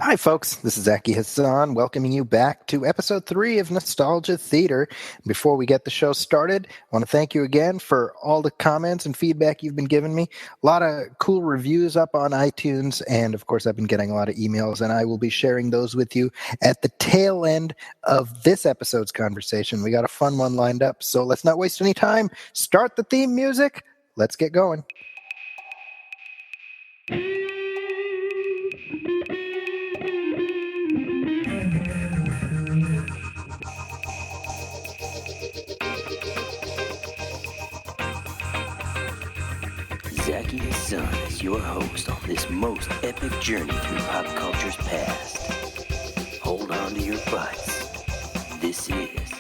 Hi, folks. This is Zaki Hassan welcoming you back to episode 3 of Nostalgia Theater. Before we get the show started, I want to thank you again for all the comments and feedback you've been giving me. A lot of cool reviews up on iTunes, and of course, I've been getting a lot of emails, and I will be sharing those with you at the tail end of this episode's conversation. We got a fun one lined up, so let's not waste any time. Start the theme music. Let's get going. Zaki Hassan is your host on this most epic journey through pop culture's past. Hold on to your butts. This is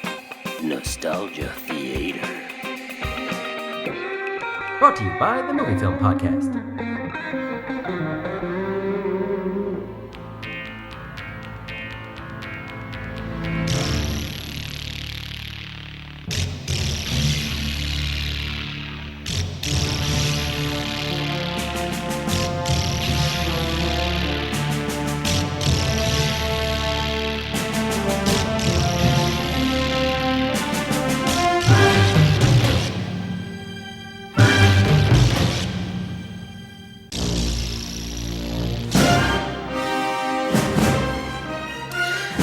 Nostalgia Theater. Brought to you by the Movie Film Podcast.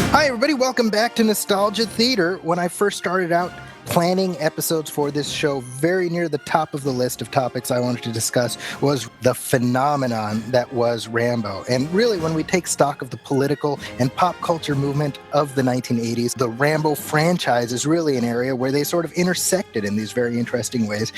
Hi, everybody. Welcome back to Nostalgia Theater. When I first started out planning episodes for this show, very near the top of the list of topics I wanted to discuss was the phenomenon that was Rambo. And really, when we take stock of the political and pop culture movement of the 1980s, the Rambo franchise is really an area where they sort of intersected in these very interesting ways.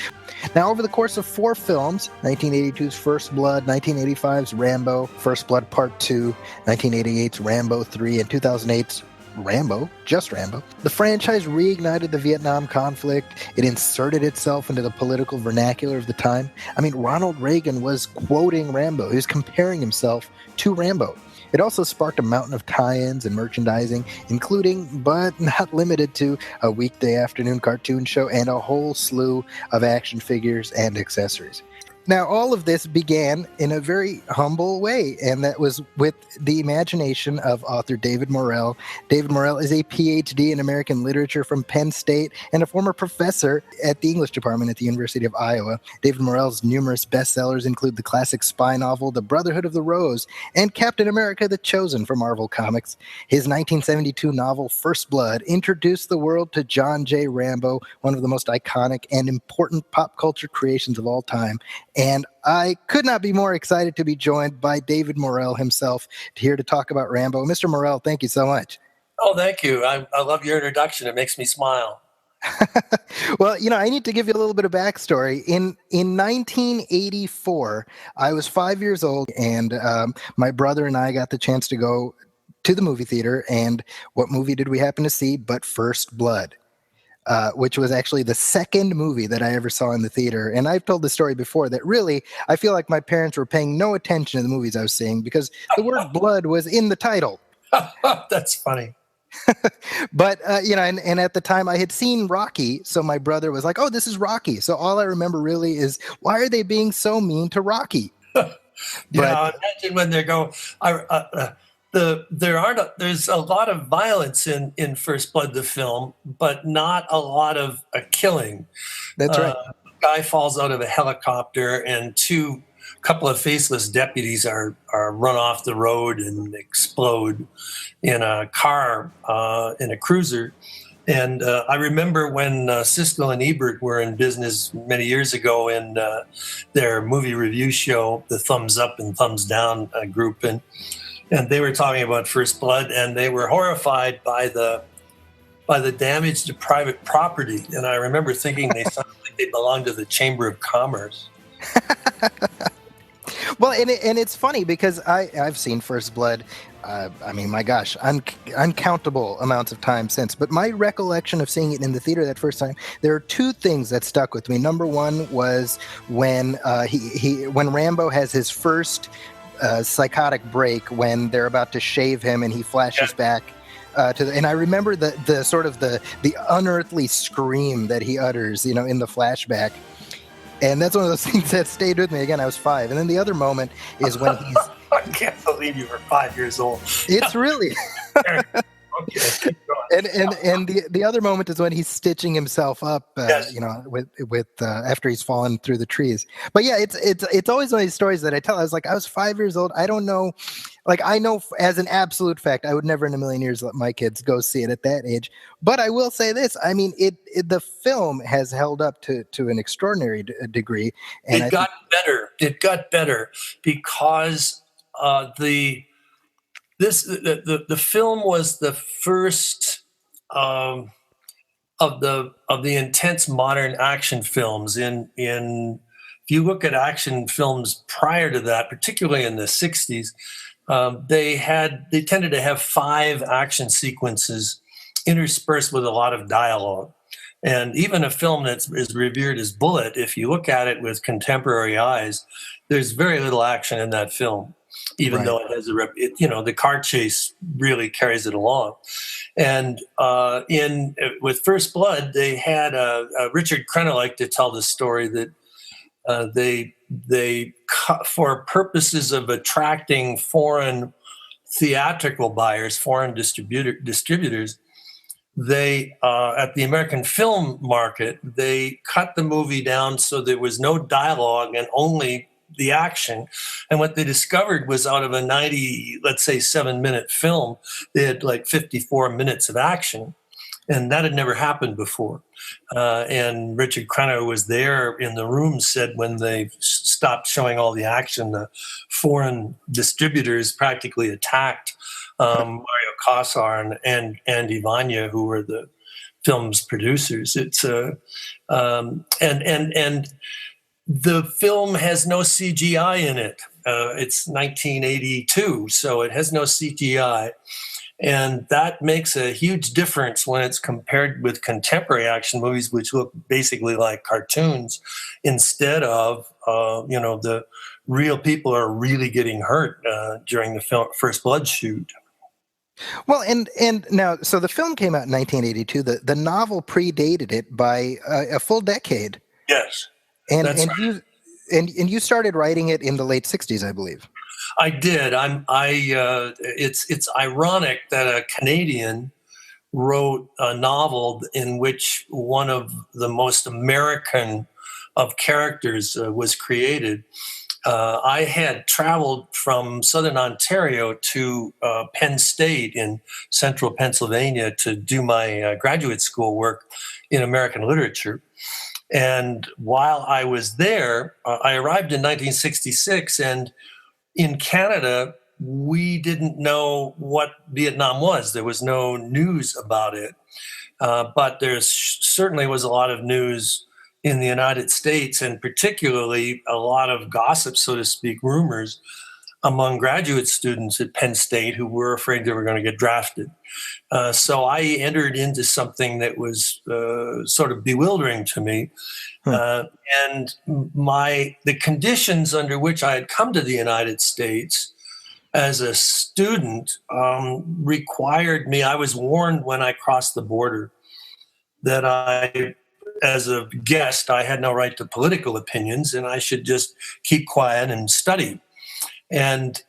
Now, over the course of 4 films, 1982's First Blood, 1985's Rambo, First Blood Part 2, 1988's Rambo III, and 2008's Rambo, just Rambo, the franchise reignited the Vietnam conflict. It inserted itself into the political vernacular of the time. I mean, Ronald Reagan was quoting Rambo. He was comparing himself to Rambo. It also sparked a mountain of tie-ins and merchandising, including, but not limited to, a weekday afternoon cartoon show and a whole slew of action figures and accessories. Now, all of this began in a very humble way, and that was with the imagination of author David Morrell. David Morrell is a PhD in American literature from Penn State and a former professor at the English department at the University of Iowa. David Morrell's numerous bestsellers include the classic spy novel The Brotherhood of the Rose and Captain America the Chosen for Marvel Comics. His 1972 novel First Blood introduced the world to John J. Rambo, one of the most iconic and important pop culture creations of all time. And I could not be more excited to be joined by David Morrell himself here to talk about Rambo. Mr. Morrell, thank you so much. Oh, thank you. I love your introduction. It makes me smile. Well, I need to give you a little bit of backstory. In 1984, I was 5 years old, and my brother and I got the chance to go to the movie theater. And what movie did we happen to see but First Blood? Which was actually the second movie that I ever saw in the theater. And I've told the story before that really, I feel like my parents were paying no attention to the movies I was seeing because the word blood was in the title. That's funny. But, and at the time I had seen Rocky, so my brother was like, oh, this is Rocky. So all I remember really is, why are they being so mean to Rocky? Imagine when they go... There's a lot of violence in First Blood, the film, but not a lot of killing. That's right. A guy falls out of a helicopter, and couple of faceless deputies are run off the road and explode in a car, in a cruiser. And I remember when Siskel and Ebert were in business many years ago in their movie review show, the Thumbs Up and Thumbs Down group, and they were talking about First Blood, and they were horrified by the damage to private property. And I remember thinking they sounded like they belonged to the Chamber of Commerce. Well, and it's funny because I've seen First Blood, my gosh, uncountable amounts of time since. But my recollection of seeing it in the theater that first time, there are 2 things that stuck with me. Number one was when when Rambo has his first psychotic break when they're about to shave him and he flashes back and I remember the sort of the unearthly scream that he utters, in the flashback. And that's one of those things that stayed with me. Again, I was 5. And then the other moment is when I can't believe you were 5 years old. It's really. Okay, keep going. And the other moment is when he's stitching himself up, Yes. with after he's fallen through the trees. But yeah, it's always one of these stories that I tell. I was 5 years old. I don't know, like I know as an absolute fact, I would never in a million years let my kids go see it at that age. But I will say this: I mean, the film has held up to an extraordinary degree, and It got better. It got better because the film was the first of the intense modern action films. In if you look at action films prior to that, particularly in the 60s, they tended to have 5 action sequences interspersed with a lot of dialogue. And even a film that is revered as Bullet, if you look at it with contemporary eyes, there's very little action in that film, even though it has the car chase really carries it along. And with First Blood, they had Richard Crenna liked to tell the story that they for purposes of attracting foreign theatrical buyers, foreign distributors. They at the American film market, they cut the movie down so there was no dialogue and only the action. And what they discovered was out of a 7-minute film, they had like 54 minutes of action. And that had never happened before. And Richard Crenna was there in the room, said when they stopped showing all the action, the foreign distributors practically attacked Mario Kassar and Andy Vanya, who were the film's producers. It's and the film has no CGI in it. It's 1982, so it has no CGI. And that makes a huge difference when it's compared with contemporary action movies, which look basically like cartoons, instead of, the real people are really getting hurt during the film First Blood shoot. Well, and now, so the film came out in 1982. The novel predated it by a full decade. Yes, and right. you started writing it in the late 60s, I believe. I did. It's ironic that a Canadian wrote a novel in which one of the most American of characters was created. I had traveled from Southern Ontario to Penn State in central Pennsylvania to do my graduate school work in American literature. And while I was there, I arrived in 1966, and in Canada, we didn't know what Vietnam was. There was no news about it. But there certainly was a lot of news in the United States, and particularly a lot of gossip, so to speak, rumors among graduate students at Penn State who were afraid they were going to get drafted. So I entered into something that was sort of bewildering to me. And the conditions under which I had come to the United States as a student required me, I was warned when I crossed the border that as a guest, I had no right to political opinions and I should just keep quiet and study. And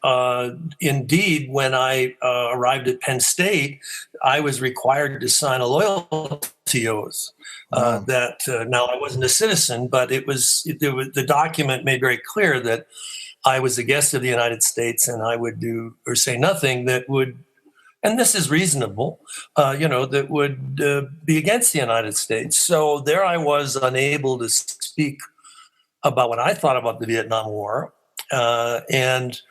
indeed, when I arrived at Penn State, I was required to sign a loyalty oath. Now I wasn't a citizen, but the document made very clear that I was a guest of the United States and I would do or say nothing that would, and this is reasonable, that would be against the United States. So there I was, unable to speak about what I thought about the Vietnam War. And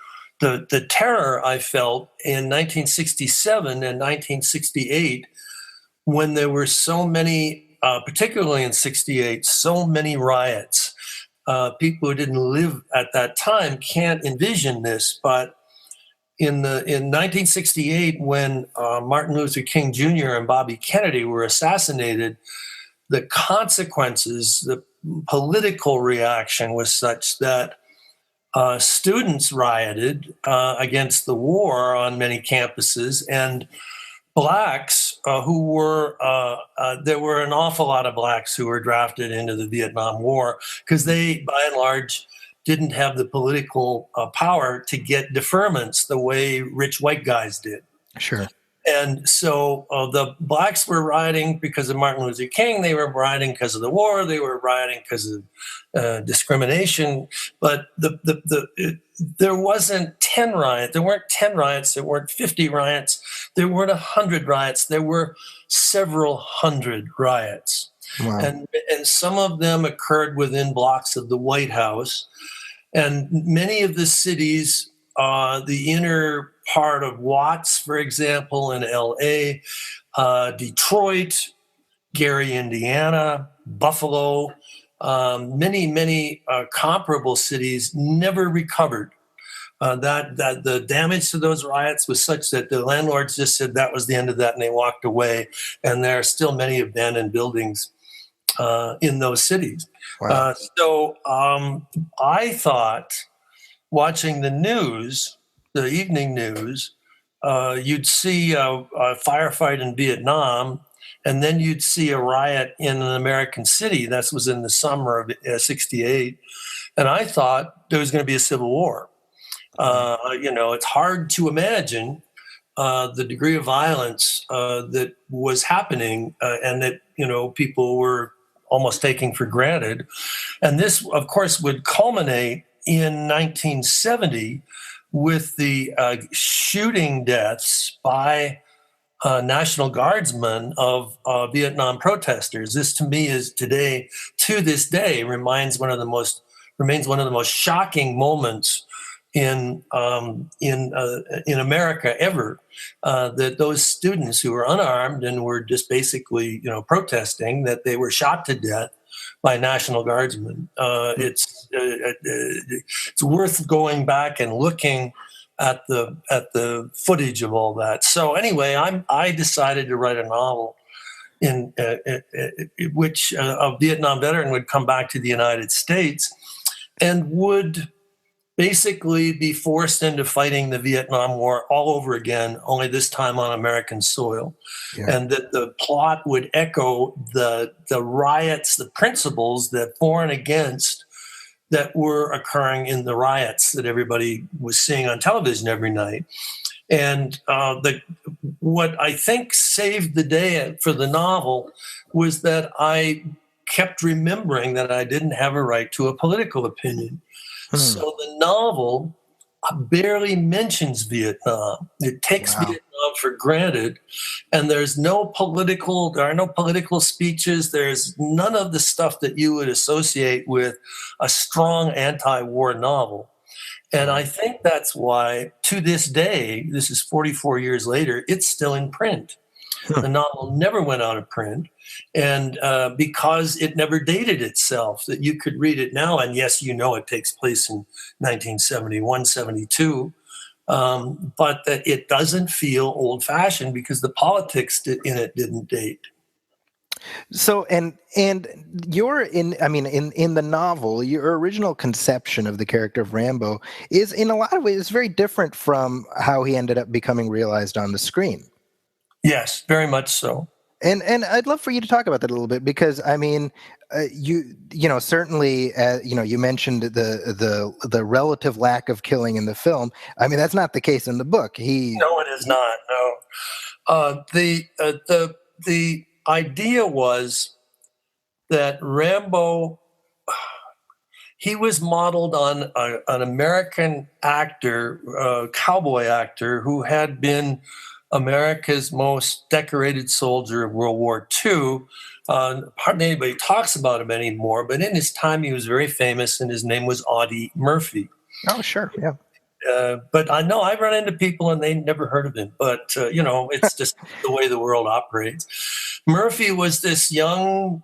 the terror I felt in 1967 and 1968, when there were so many, particularly in 68, so many riots. People who didn't live at that time can't envision this, but in 1968, when Martin Luther King Jr. and Bobby Kennedy were assassinated, the consequences, the political reaction was such that students rioted against the war on many campuses, and blacks there were an awful lot of blacks who were drafted into the Vietnam War because they, by and large, didn't have the political power to get deferments the way rich white guys did. Sure. And so the blacks were rioting because of Martin Luther King. They were rioting because of the war. They were rioting because of discrimination. But there wasn't 10 riots. There weren't 10 riots. There weren't 50 riots. There weren't 100 riots. There were several hundred riots. Wow. And some of them occurred within blocks of the White House. And many of the cities, the inner part of Watts, for example, in L.A., Detroit, Gary, Indiana, Buffalo, many comparable cities never recovered. That the damage to those riots was such that the landlords just said that was the end of that, and they walked away. And there are still many abandoned buildings in those cities. Wow. So I thought, watching the news, the evening news, you'd see a firefight in Vietnam, and then you'd see a riot in an American city. That was in the summer of '68. And I thought there was going to be a civil war. It's hard to imagine the degree of violence that was happening and that, people were almost taking for granted. And this, of course, would culminate in 1970 with the shooting deaths by National Guardsmen of Vietnam protesters. This, to me, to this day, remains one of the most shocking moments in America ever. That those students who were unarmed and were just basically, protesting, that they were shot to death by National Guardsmen. It's worth going back and looking at the footage of all that. So anyway, I decided to write a novel in which a Vietnam veteran would come back to the United States and would basically be forced into fighting the Vietnam War all over again, only this time on American soil. Yeah. And that the plot would echo the riots, the principles that for and against that were occurring in the riots that everybody was seeing on television every night. And what I think saved the day for the novel was that I kept remembering that I didn't have a right to a political opinion. So the novel barely mentions Vietnam. It takes Vietnam for granted, and there are no political speeches. There's none of the stuff that you would associate with a strong anti-war novel. And I think that's why, to this day, this is 44 years later, it's still in print. The novel never went out of print, and because it never dated itself, that you could read it now, and yes, it takes place in 1971, 72, but that it doesn't feel old-fashioned because the politics in it didn't date. So, and you're in the novel, your original conception of the character of Rambo is in a lot of ways very different from how he ended up becoming realized on the screen. Yes, very much so. And I'd love for you to talk about that a little bit, because certainly you mentioned the relative lack of killing in the film. I mean, that's not the case in the book. No, it is not. No, the idea was that Rambo, he was modeled on an American actor, cowboy actor, who had been America's most decorated soldier of World War II. Hardly anybody talks about him anymore, but in his time he was very famous, and his name was Audie Murphy. Oh, sure, yeah. But I know I've run into people and they never heard of him. But, it's just the way the world operates. Murphy was this young,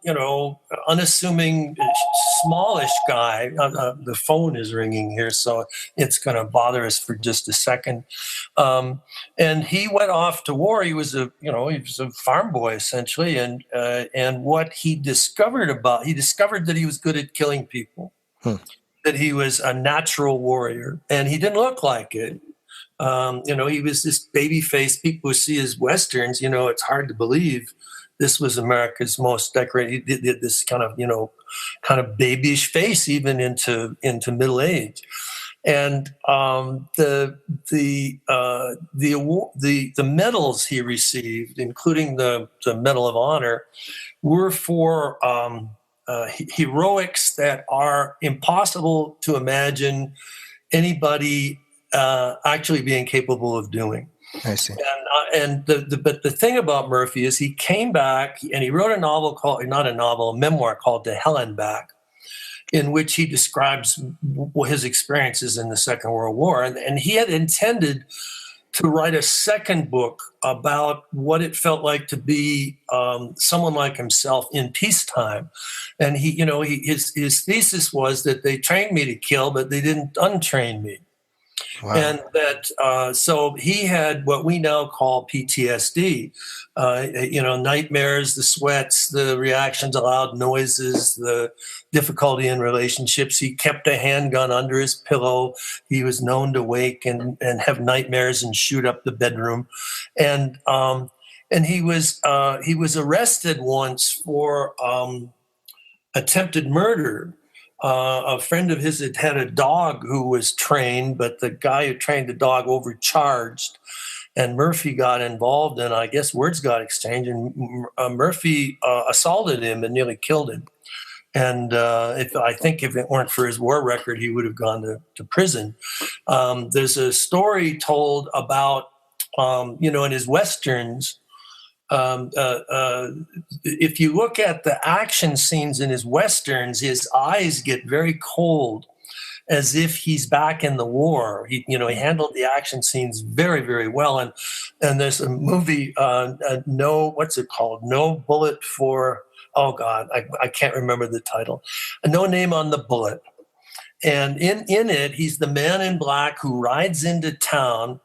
unassuming, smallish guy. The phone is ringing here, so it's going to bother us for just a second. And he went off to war. He was a farm boy, essentially. And what he discovered that he was good at killing people. That he was a natural warrior, and he didn't look like it. He was this baby face. People who see his Westerns, it's hard to believe this was America's most decorated. He did this kind of, kind of babyish face even into middle age. And the medals he received, including the Medal of Honor, were for heroics that are impossible to imagine anybody actually being capable of doing. I see. But the thing about Murphy is he came back and he wrote a memoir called To Hell and Back, in which he describes his experiences in the Second World War. And he had intended to write a second book about what it felt like to be someone like himself in peacetime. And his thesis was that they trained me to kill, but they didn't untrain me. Wow. And that, so he had what we now call PTSD, nightmares, the sweats, the reactions to loud noises, the difficulty in relationships. He kept a handgun under his pillow. He was known to wake and have nightmares and shoot up the bedroom. And he was arrested once for attempted murder. A friend of his had a dog who was trained, but the guy who trained the dog overcharged, and Murphy got involved, and I guess words got exchanged, and Murphy assaulted him and nearly killed him. And I think if it weren't for his war record, he would have gone to prison. There's a story told about, in his Westerns, if you look at the action scenes in his Westerns, his eyes get very cold, as if he's back in the war. He handled the action scenes very, very well. And there's a movie, what's it called? No Bullet for, oh God, I can't remember the title. No Name on the Bullet. And in it, he's the man in black who rides into town,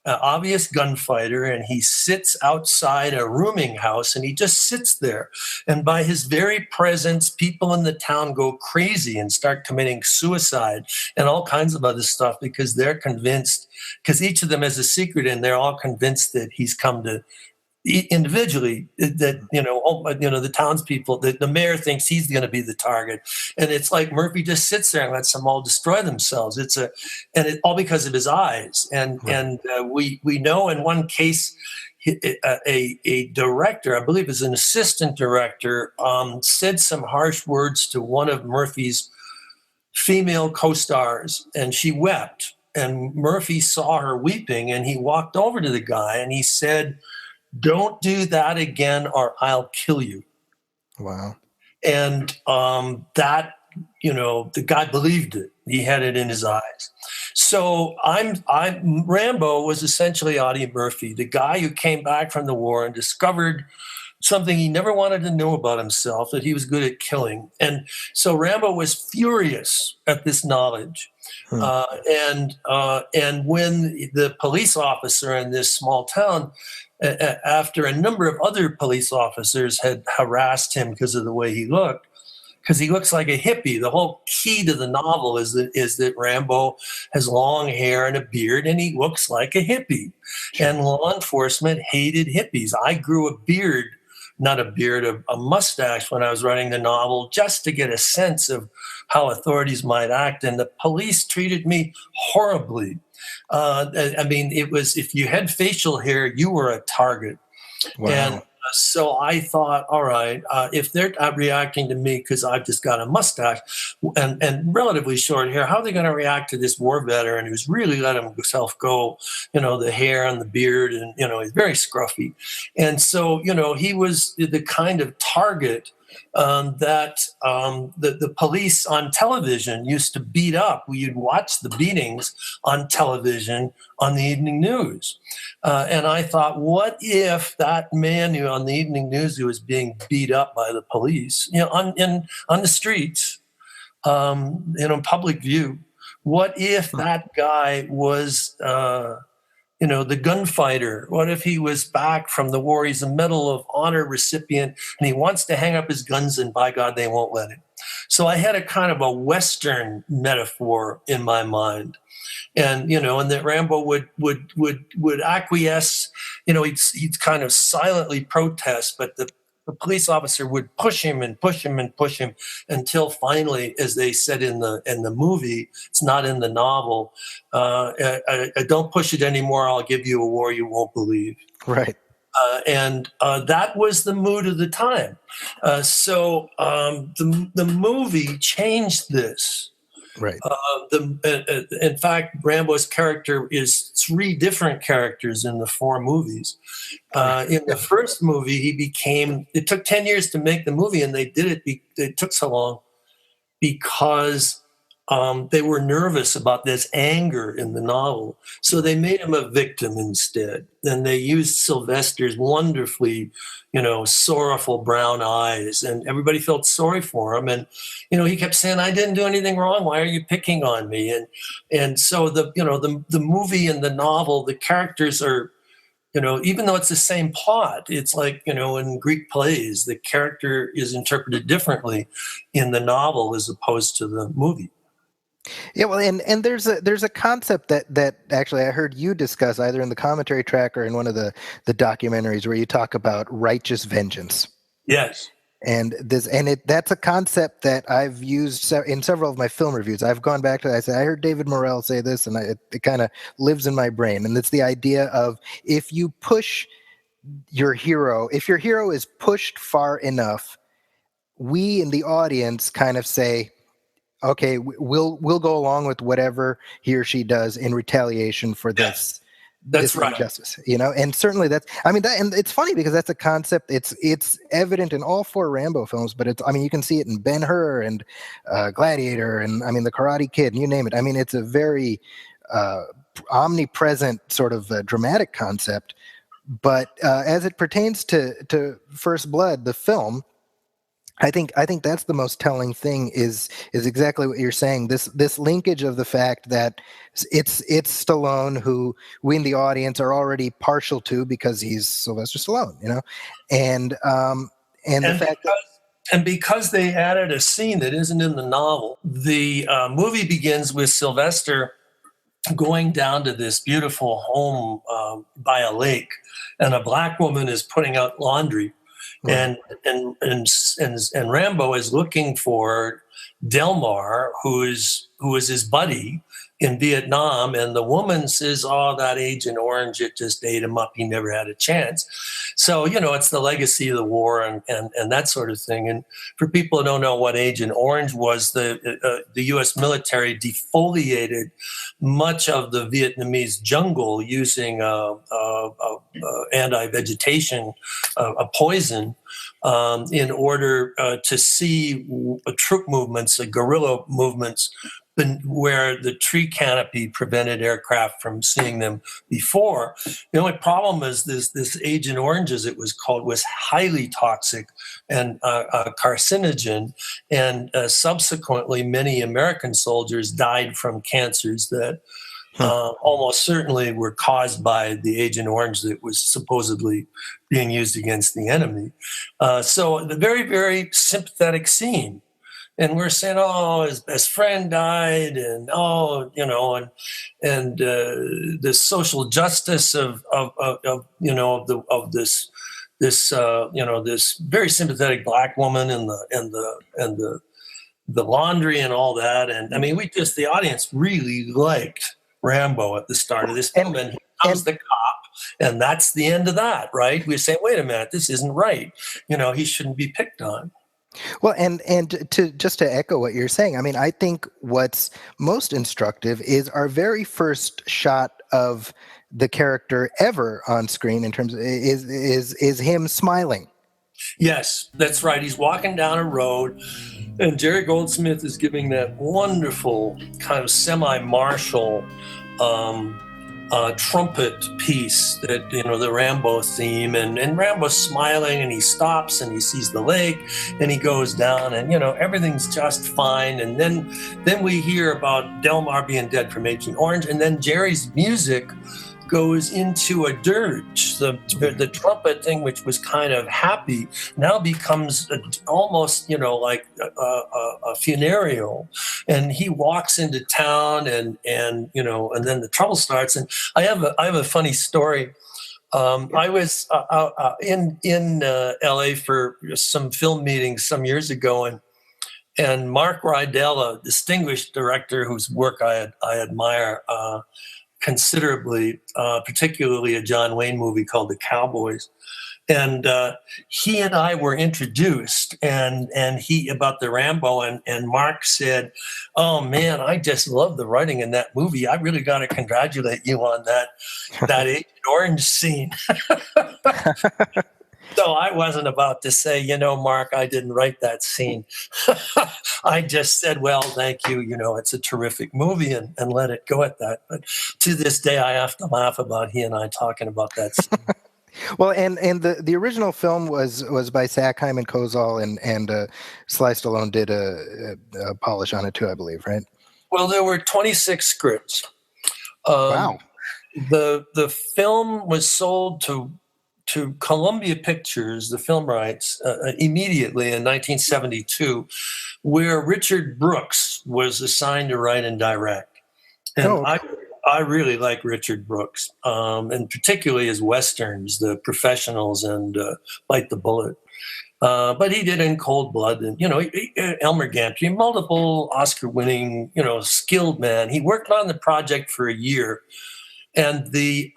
obvious gunfighter, and he sits outside a rooming house, and he just sits there. And by his very presence, people in the town go crazy and start committing suicide and all kinds of other stuff, because they're convinced, because each of them has a secret, and they're all convinced that he's come to individually, that the townspeople, the mayor thinks he's going to be the target, and it's like Murphy just sits there and lets them all destroy themselves. It's all because of his eyes, and we know in one case a director, I believe is an assistant director, said some harsh words to one of Murphy's female co-stars, and she wept, and Murphy saw her weeping, and he walked over to the guy and he said, "Don't do that again, or I'll kill you." Wow. And the guy believed it. He had it in his eyes. So Rambo was essentially Audie Murphy, the guy who came back from the war and discovered something he never wanted to know about himself, that he was good at killing. And so Rambo was furious at this knowledge. And when the police officer in this small town, after a number of other police officers had harassed him because of the way he looked, because he looks like a hippie. The whole key to the novel is that Rambo has long hair and a beard, and he looks like a hippie. And law enforcement hated hippies. I grew a beard, not a beard, a mustache when I was writing the novel, just to get a sense of how authorities might act. And the police treated me horribly. It was, if you had facial hair, you were a target. Wow. And so I thought, all right, if they're reacting to me because I've just got a mustache and relatively short hair, how are they going to react to this war veteran who's really let himself go, the hair and the beard, and, he's very scruffy. And so, he was the kind of target that the police on television used to beat up. You'd watch the beatings on television on the evening news. And I thought, what if that man who on the evening news who was being beat up by the police, on the streets, in public view, what if that guy was the gunfighter? What if he was back from the war? He's a Medal of Honor recipient, and he wants to hang up his guns, and by God, they won't let him. So I had a kind of a Western metaphor in my mind, and and that Rambo would acquiesce. He'd kind of silently protest, but the police officer would push him and push him and push him until finally, as they said in the movie, it's not in the novel, I don't push it anymore. I'll give you a war you won't believe. Right. And that was the mood of the time. So the movie changed this. Right. In fact, Rambo's character is 3 different characters in the 4 movies. In the first movie, it took 10 years to make the movie, and it took so long because they were nervous about this anger in the novel. So they made him a victim instead. And they used Sylvester's wonderfully, sorrowful brown eyes. And everybody felt sorry for him. And, he kept saying, I didn't do anything wrong. Why are you picking on me? And so the movie and the novel, the characters are, even though it's the same plot, it's like, in Greek plays, the character is interpreted differently in the novel as opposed to the movie. Yeah, well, and there's a concept that actually I heard you discuss either in the commentary track or in one of the documentaries where you talk about righteous vengeance. Yes. And that's a concept that I've used in several of my film reviews. I've gone back to it. I said, I heard David Morrell say this, and it kind of lives in my brain. And it's the idea of if you push your hero, if your hero is pushed far enough, we in the audience kind of say, okay, we'll go along with whatever he or she does in retaliation for this. That's right. Injustice, and certainly and it's funny because that's a concept. It's evident in all 4 Rambo films, but you can see it in Ben-Hur and Gladiator, and the Karate Kid, and you name it. It's a very omnipresent sort of dramatic concept. But as it pertains to First Blood, the film, I think that's the most telling thing is exactly what you're saying. This linkage of the fact that it's Stallone who we in the audience are already partial to because he's Sylvester Stallone, and the fact and because they added a scene that isn't in the novel, the movie begins with Sylvester going down to this beautiful home by a lake, and a black woman is putting out laundry. Right. And Rambo is looking for Delmar, who is his buddy in Vietnam, and the woman says, "Oh, that Agent Orange, it just ate him up. He never had a chance." So it's the legacy of the war and that sort of thing. And for people who don't know what Agent Orange was, the U.S. military defoliated much of the Vietnamese jungle using anti-vegetation, a poison, in order to see troop movements, guerrilla movements, where the tree canopy prevented aircraft from seeing them before. The only problem is this Agent Orange, as it was called, was highly toxic and carcinogen, and subsequently many American soldiers died from cancers that almost certainly were caused by the Agent Orange that was supposedly being used against the enemy. So the very, very sympathetic scene. And we're saying, oh, his best friend died, and the social justice of this very sympathetic black woman and the laundry and all that. And the audience really liked Rambo at the start of this film, and here comes the cop, and that's the end of that, right? We say, wait a minute, this isn't right. He shouldn't be picked on. Well, and to echo what you're saying, I think what's most instructive is our very first shot of the character ever on screen in terms of is him smiling. Yes, that's right. He's walking down a road, and Jerry Goldsmith is giving that wonderful kind of semi-martial trumpet piece that the Rambo theme, and Rambo's smiling, and he stops and he sees the lake and he goes down, and everything's just fine. And then we hear about Delmar being dead from Agent Orange, and then Jerry's music goes into a dirge. The trumpet thing, which was kind of happy, now becomes almost like a funereal, and he walks into town, and then the trouble starts. And I have a funny story. I was in LA for some film meetings some years ago, and Mark Rydell, a distinguished director whose work I admire considerably, particularly a John Wayne movie called The Cowboys. And he and I were introduced, and he about the Rambo, and Mark said, "Oh man, I just love the writing in that movie. I really got to congratulate you on that Agent Orange scene." So I wasn't about to say, Mark, I didn't write that scene. I just said, well, thank you. It's a terrific movie, and let it go at that. But to this day, I have to laugh about he and I talking about that scene. Well, and the original film was by Sackheim and Kozol, and Sly Stallone did a polish on it too, I believe, right? Well, there were 26 scripts. Wow. The film was sold to Columbia Pictures, the film rights, immediately in 1972, where Richard Brooks was assigned to write and direct. And I really like Richard Brooks, and particularly his westerns, The Professionals and Bite the Bullet. But he did In Cold Blood, and Elmer Gantry, multiple Oscar-winning, skilled man. He worked on the project for a year. And the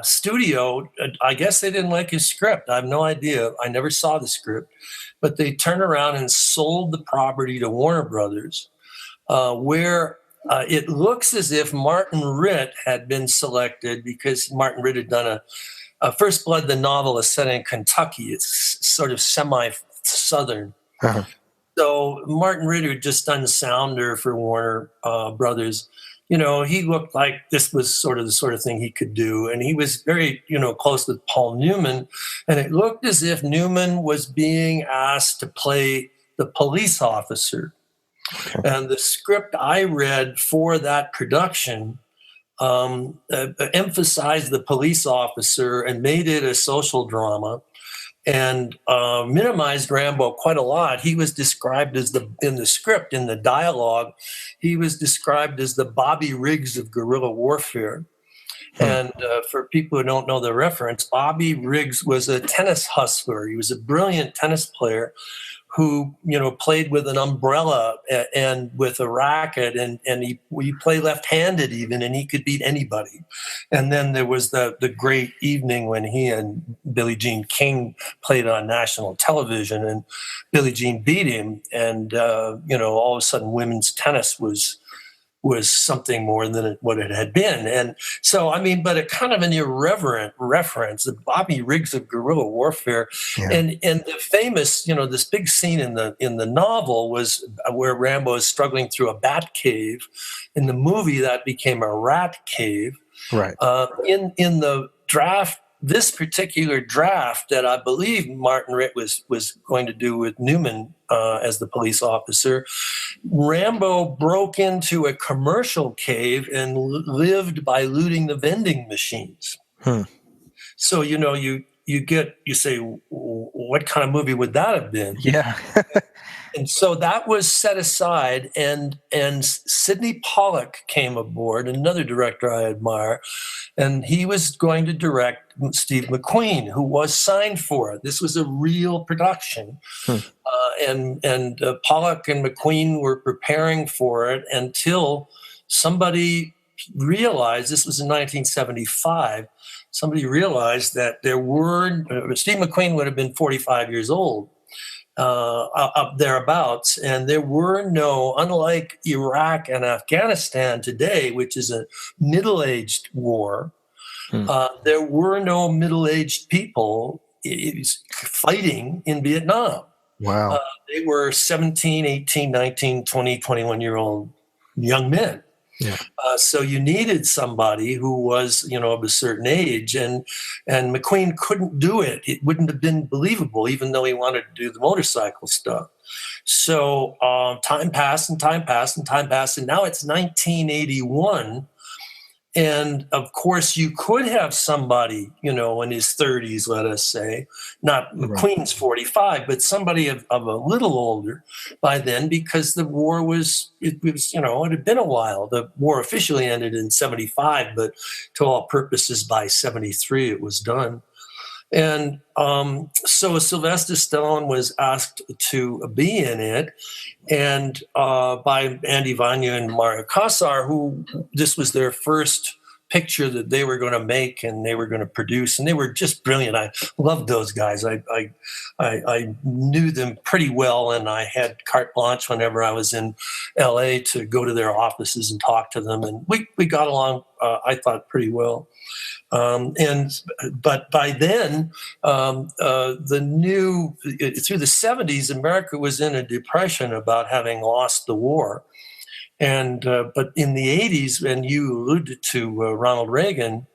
studio, I guess they didn't like his script. I have no idea. I never saw the script. But they turned around and sold the property to Warner Brothers, where it looks as if Martin Ritt had been selected, because Martin Ritt had done a First Blood, the novel, is set in Kentucky. It's sort of semi-southern. Uh-huh. So Martin Ritt had just done Sounder for Warner Brothers. He looked like this was sort of the sort of thing he could do. And he was very, close with Paul Newman. And it looked as if Newman was being asked to play the police officer. Okay. And the script I read for that production emphasized the police officer and made it a social drama, and minimized Rambo quite a lot. He was described as in the script, in the dialogue, he was described as the Bobby Riggs of guerrilla warfare. And for people who don't know the reference, Bobby Riggs was a tennis hustler. He was a brilliant tennis player who, played with an umbrella and with a racket, and he played left-handed even, and he could beat anybody. And then there was the great evening when he and Billie Jean King played on national television, and Billie Jean beat him, and all of a sudden women's tennis was something more than what it had been. And so, but a kind of an irreverent reference, the Bobby Riggs of guerrilla warfare. Yeah. And the famous, this big scene in the novel was where Rambo is struggling through a bat cave. In the movie, that became a rat cave. Right. In the draft, this particular draft that I believe Martin Ritt was going to do with Newman as the police officer, Rambo broke into a commercial cave and lived by looting the vending machines. So, you say, what kind of movie would that have been? Yeah. And so that was set aside, and Sidney Pollack came aboard, another director I admire, and he was going to direct Steve McQueen, who was signed for it. This was a real production. And Pollack and McQueen were preparing for it until somebody realized, this was in 1975, somebody realized that Steve McQueen would have been 45 years old. Up thereabouts, and there were no, unlike Iraq and Afghanistan today, which is a middle-aged war, there were no middle-aged people fighting in Vietnam. Wow. They were 17, 18, 19, 20, 21-year-old young men. Yeah. So you needed somebody who was, of a certain age, and McQueen couldn't do it. It wouldn't have been believable, even though he wanted to do the motorcycle stuff. So time passed, and now it's 1981, And of course, you could have somebody, in his 30s, let us say, not McQueen's 45, but somebody of a little older by then, because the war it had been a while. The war officially ended in 75, but to all purposes, by 73, it was done. And so Sylvester Stallone was asked to be in it, and by Andy Vanya and Mario Kassar, who this was their first picture that they were going to make and they were going to produce, and they were just brilliant. I loved those guys. I knew them pretty well, and I had carte blanche whenever I was in LA to go to their offices and talk to them, and we got along, I thought, pretty well. But by then, through the 70s, America was in a depression about having lost the war. And but in the 80s, and you alluded to Ronald Reagan,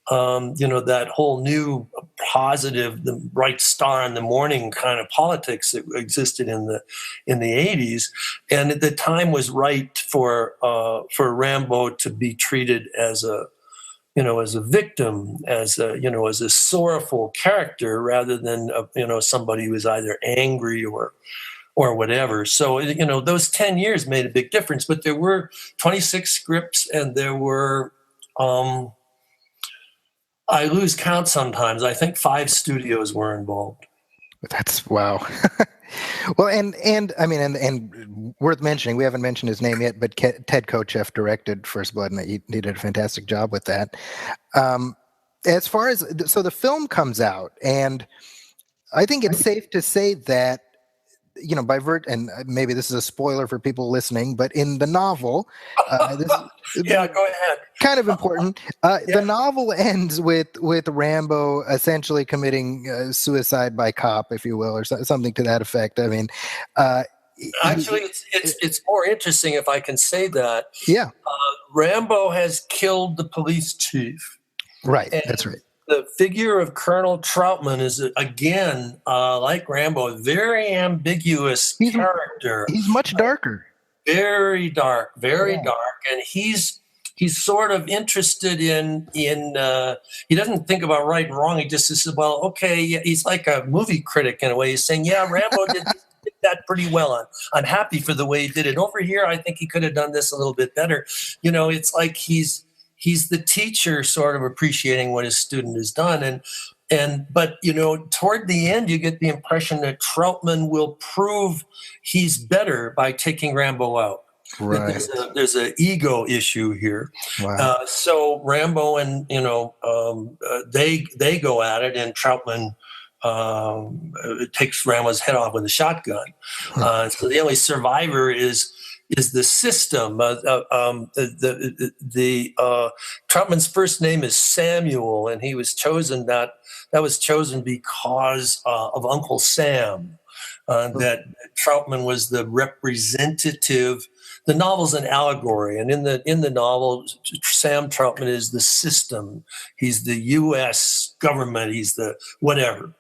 that whole new positive, the bright star in the morning kind of politics that existed in the 80s, and the time was right for Rambo to be treated as a victim, as a sorrowful character, rather than somebody who was either angry or whatever. So those 10 years made a big difference. But there were 26 scripts, and there were I lose count sometimes. I think 5 studios were involved. That's wow. Well, and I mean, and worth mentioning, we haven't mentioned his name yet, but Ted Kotcheff directed First Blood, and he did a fantastic job with that. As far as, so the film comes out, and I think it's safe to say that, and maybe this is a spoiler for people listening, but in the novel, yeah, go ahead. Kind of important. The novel ends with Rambo essentially committing suicide by cop, if you will, or something to that effect. I mean, actually, it's more interesting if I can say that. Yeah, Rambo has killed the police chief. Right, that's right. The figure of Colonel Troutman is, again, like Rambo, a very ambiguous character. He's much darker. Very dark, dark. And he's sort of interested in he doesn't think about right and wrong. He just says, well, okay, yeah, he's like a movie critic in a way. He's saying, yeah, Rambo did that pretty well. I'm happy for the way he did it. Over here, I think he could have done this a little bit better. It's like he's the teacher sort of appreciating what his student has done. But toward the end, you get the impression that Troutman will prove he's better by taking Rambo out. Right. There's an ego issue here. Wow. So Rambo and, they go at it, and Troutman takes Rambo's head off with a shotgun. So the only survivor is the system. Troutman's first name is Samuel, and he was chosen that was chosen because of Uncle Sam. That Troutman was the representative. The novel's an allegory, and in the novel, Sam Troutman is the system. He's the U.S. government. He's the whatever.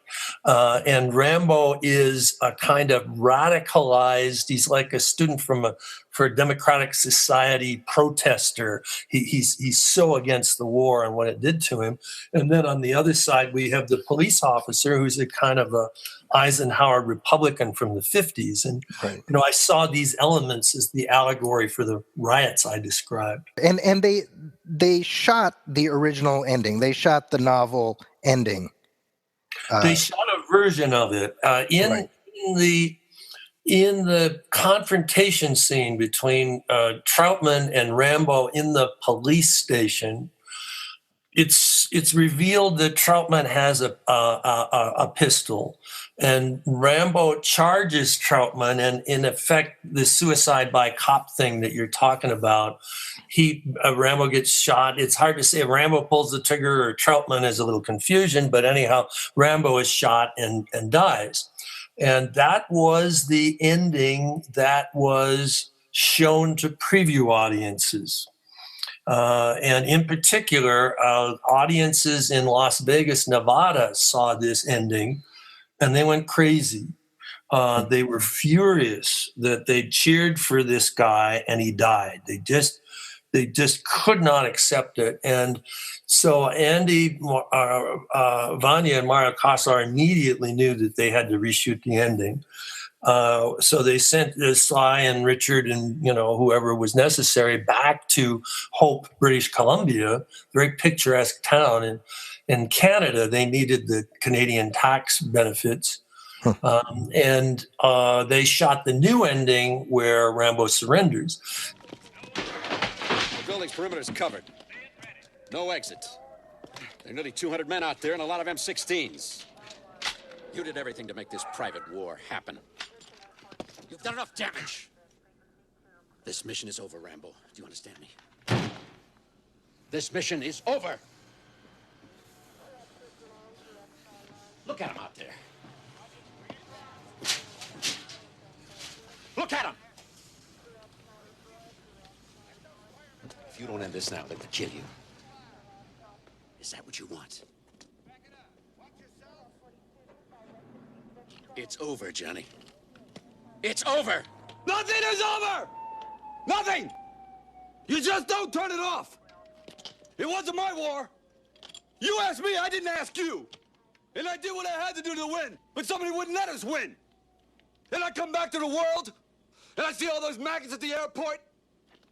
And Rambo is a kind of radicalized. He's like a student for a democratic society protester. He's so against the war and what it did to him. And then on the other side, we have the police officer, who's a kind of a Eisenhower Republican from the 50s. And right. I saw these elements as the allegory for the riots I described. And they shot the original ending. They shot the novel ending. They shot a version of it in the confrontation scene between Troutman and Rambo in the police station. It's revealed that Troutman has a pistol, and Rambo charges Troutman, and in effect, the suicide by cop thing that you're talking about, Rambo gets shot. It's hard to say if Rambo pulls the trigger or Troutman. Is a little confusion, but anyhow, Rambo is shot and dies. And that was the ending that was shown to preview audiences. And in particular, audiences in Las Vegas, Nevada saw this ending, and they went crazy. They were furious that they cheered for this guy and he died. They just could not accept it. And so Andy, Vanya, and Mario Kassar immediately knew that they had to reshoot the ending. So they sent Sly and Richard and, whoever was necessary back to Hope, British Columbia, very picturesque town. And in Canada, they needed the Canadian tax benefits. And they shot the new ending where Rambo surrenders. The building's perimeter is covered. No exits. There are nearly 200 men out there and a lot of M16s. You did everything to make this private war happen. You've done enough damage. This mission is over, Rambo. Do you understand me? This mission is over. Look at him out there. Look at him. If you don't end this now, they will kill you. Is that what you want? It's over, Johnny. It's over! Nothing is over! Nothing! You just don't turn it off! It wasn't my war. You asked me, I didn't ask you. And I did what I had to do to win, but somebody wouldn't let us win. And I come back to the world, and I see all those maggots at the airport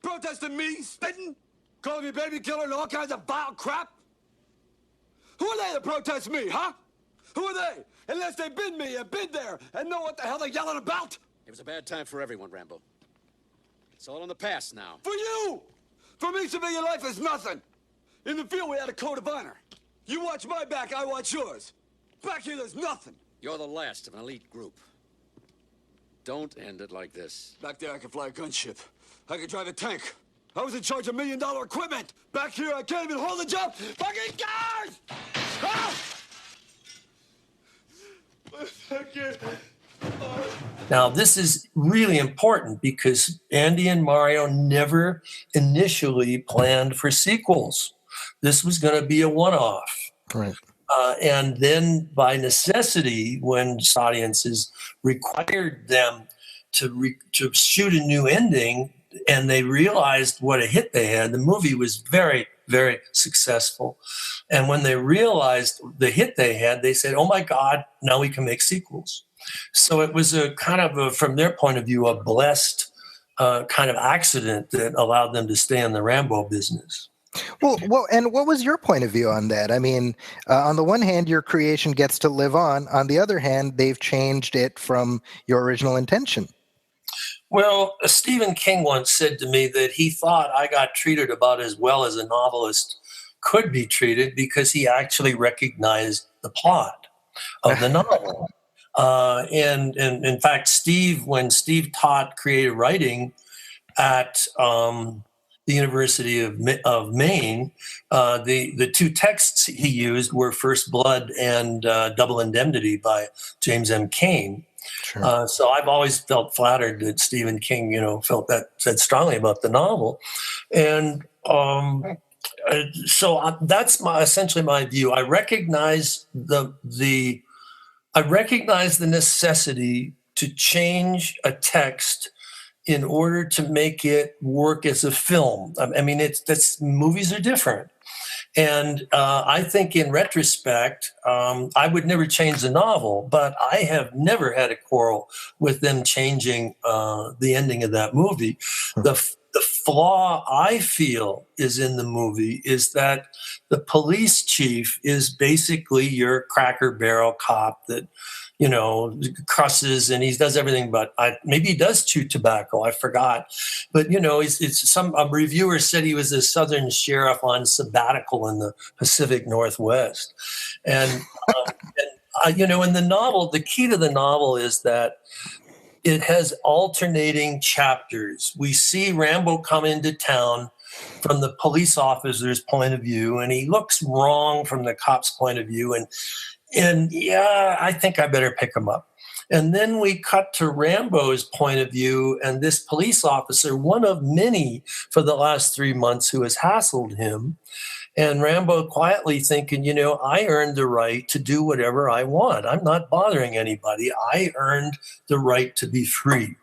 protesting me, spitting, calling me baby killer and all kinds of vile crap. Who are they to protest me, huh? Who are they? Unless they've been me and been there and know what the hell they're yelling about. It was a bad time for everyone, Rambo. It's all in the past now. For you! For me, civilian life is nothing. In the field, we had a code of honor. You watch my back, I watch yours. Back here, there's nothing. You're the last of an elite group. Don't end it like this. Back there, I could fly a gunship. I could drive a tank. I was in charge of $1 million equipment. Back here, I can't even hold a job. Fucking cars! Ah! Now, this is really important because Andy and Mario never initially planned for sequels. This was going to be a one-off. Right. And then by necessity, when audiences required them to shoot a new ending and they realized what a hit they had, the movie was very, very successful. And when they realized the hit they had, they said, oh my God, now we can make sequels. So it was a kind of, from their point of view, a blessed kind of accident that allowed them to stay in the Rambo business. Well, and what was your point of view on that? I mean, on the one hand, your creation gets to live on. On the other hand, they've changed it from your original intention. Well, Stephen King once said to me that he thought I got treated about as well as a novelist could be treated because he actually recognized the plot of the novel. And in fact, when Steve taught creative writing at the University of Maine, the two texts he used were First Blood and Double Indemnity by James M. Cain. Sure. So I've always felt flattered that Stephen King, said strongly about the novel. And so that's essentially my view. I recognize the necessity to change a text in order to make it work as a film. I mean, movies are different. And I think in retrospect, I would never change the novel, but I have never had a quarrel with them changing the ending of that movie. The flaw I feel is in the movie is that the police chief is basically your Cracker Barrel cop that, cusses and he does everything but maybe he does chew tobacco. I forgot, but a reviewer said he was a Southern sheriff on sabbatical in the Pacific Northwest, and in the novel, the key to the novel is that it has alternating chapters. We see Rambo come into town from the police officer's point of view, and he looks wrong from the cop's point of view, and yeah, I think I better pick him up. And then we cut to Rambo's point of view, and this police officer, one of many for the last 3 months who has hassled him, and Rambo quietly thinking, I earned the right to do whatever I want. I'm not bothering anybody. I earned the right to be free.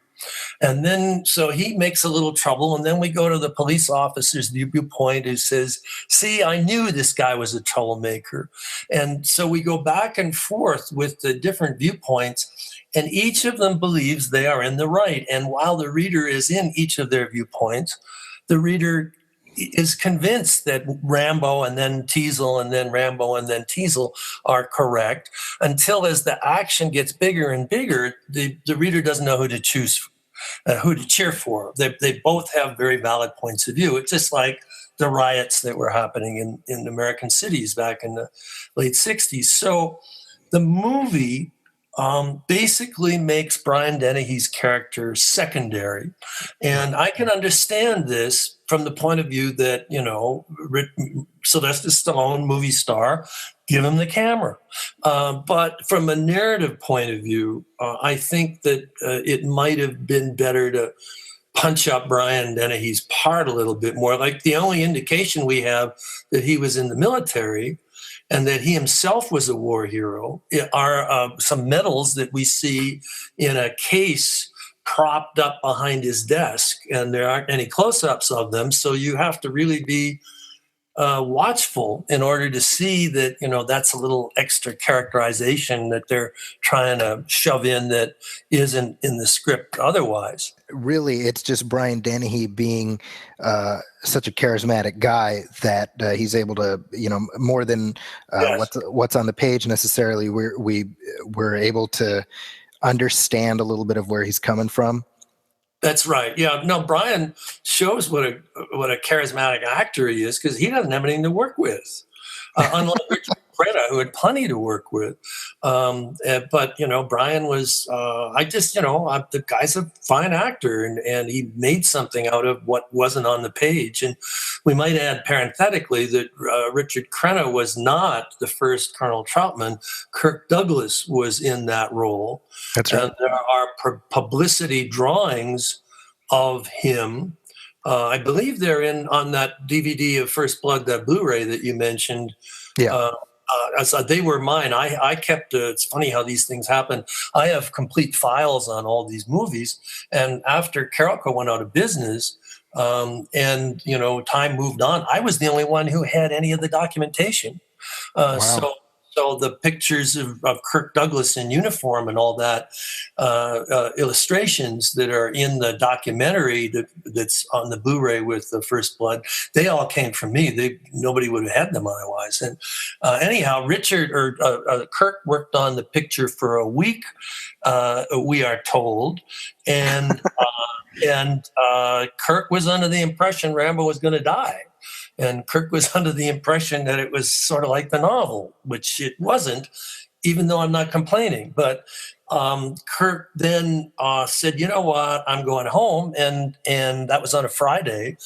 And then, so he makes a little trouble. And then we go to the police officer's viewpoint who says, see, I knew this guy was a troublemaker. And so we go back and forth with the different viewpoints, and each of them believes they are in the right. And while the reader is in each of their viewpoints, the reader is convinced that Rambo and then Teasel and then Rambo and then Teasel are correct, until as the action gets bigger and bigger, the reader doesn't know who to choose, who to cheer for. They both have very valid points of view. It's just like the riots that were happening in American cities back in the late 60s. So the movie basically makes Brian Dennehy's character secondary. And I can understand this from the point of view that, Sylvester Stallone, movie star, give him the camera. But from a narrative point of view, I think that it might have been better to punch up Brian Dennehy's part a little bit more. Like, the only indication we have that he was in the military and that he himself was a war hero are some medals that we see in a case propped up behind his desk, and there aren't any close-ups of them. So you have to really be watchful in order to see that, that's a little extra characterization that they're trying to shove in that isn't in the script otherwise. Really, it's just Brian Dennehy being such a charismatic guy that he's able to, more than Yes. what's on the page necessarily. We're able to understand a little bit of where he's coming from. That's right. Yeah. No, Brian shows what a charismatic actor he is, because he doesn't have anything to work with, unlike Richard Crenna, who had plenty to work with. But Brian was. The guy's a fine actor, and he made something out of what wasn't on the page. And we might add parenthetically that Richard Crenna was not the first Colonel Troutman. Kirk Douglas was in that role. That's right. And there are publicity drawings of him. I believe they're on that DVD of First Blood, that Blu-ray that you mentioned. Yeah. As they were mine. I kept. It's funny how these things happen. I have complete files on all these movies, and after Carolco went out of business, and time moved on, I was the only one who had any of the documentation. Wow. So the pictures of Kirk Douglas in uniform and all that, illustrations that are in the documentary that's on the Blu-ray with the First Blood, they all came from me. Nobody would have had them otherwise. And anyhow, Kirk worked on the picture for a week, we are told, and Kirk was under the impression Rambo was going to die. And Kirk was under the impression that it was sort of like the novel, which it wasn't, even though I'm not complaining. But Kirk then said, you know what, I'm going home. And that was on a Friday.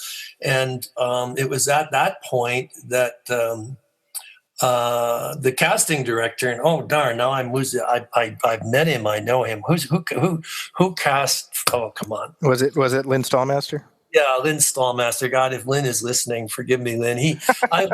And it was at that point that the casting director, and oh darn, now I'm losing. I've met him. I know him. Who cast? Oh, come on. Was it Lynn Stallmaster? Yeah, Lynn Stallmaster. God, if Lynn is listening, forgive me, Lynn. I'm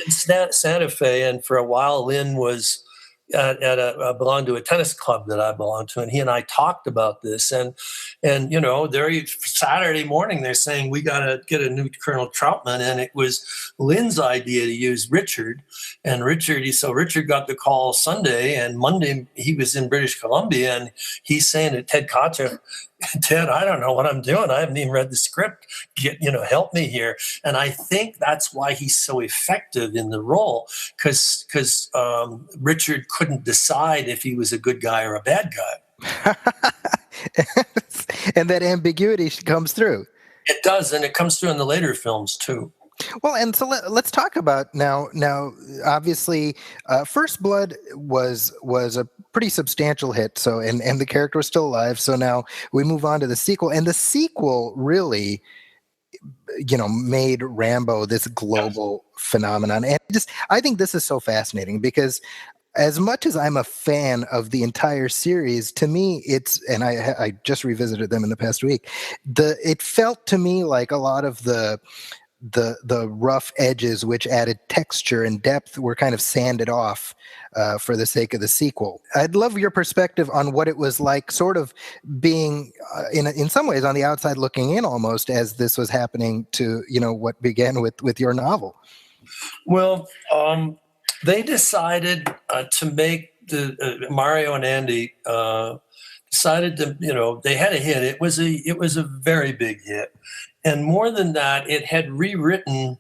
in Santa Fe, and for a while, Lynn was belonged to a tennis club that I belonged to, and he and I talked about this. And there Saturday morning, they're saying we got to get a new Colonel Troutman, and it was Lynn's idea to use Richard. And Richard got the call Sunday, and Monday he was in British Columbia, and he's saying to Ted Kotcheff, Ted, I don't know what I'm doing. I haven't even read the script. Help me here. And I think that's why he's so effective in the role, because Richard couldn't decide if he was a good guy or a bad guy. And that ambiguity comes through. It does, and it comes through in the later films too. Well, and so let's talk about now. Obviously, First Blood was a pretty substantial hit. So, and the character was still alive. So now we move on to the sequel, and the sequel really, made Rambo this global phenomenon. And I think this is so fascinating because, as much as I'm a fan of the entire series, to me, and I just revisited them in the past week. It felt to me like a lot of the the rough edges, which added texture and depth, were kind of sanded off for the sake of the sequel. I'd love your perspective on what it was like, sort of being in some ways on the outside looking in, almost, as this was happening to what began with your novel. Well, they decided to make Mario and Andy decided to, they had a hit. It was a very big hit. And more than that, it had rewritten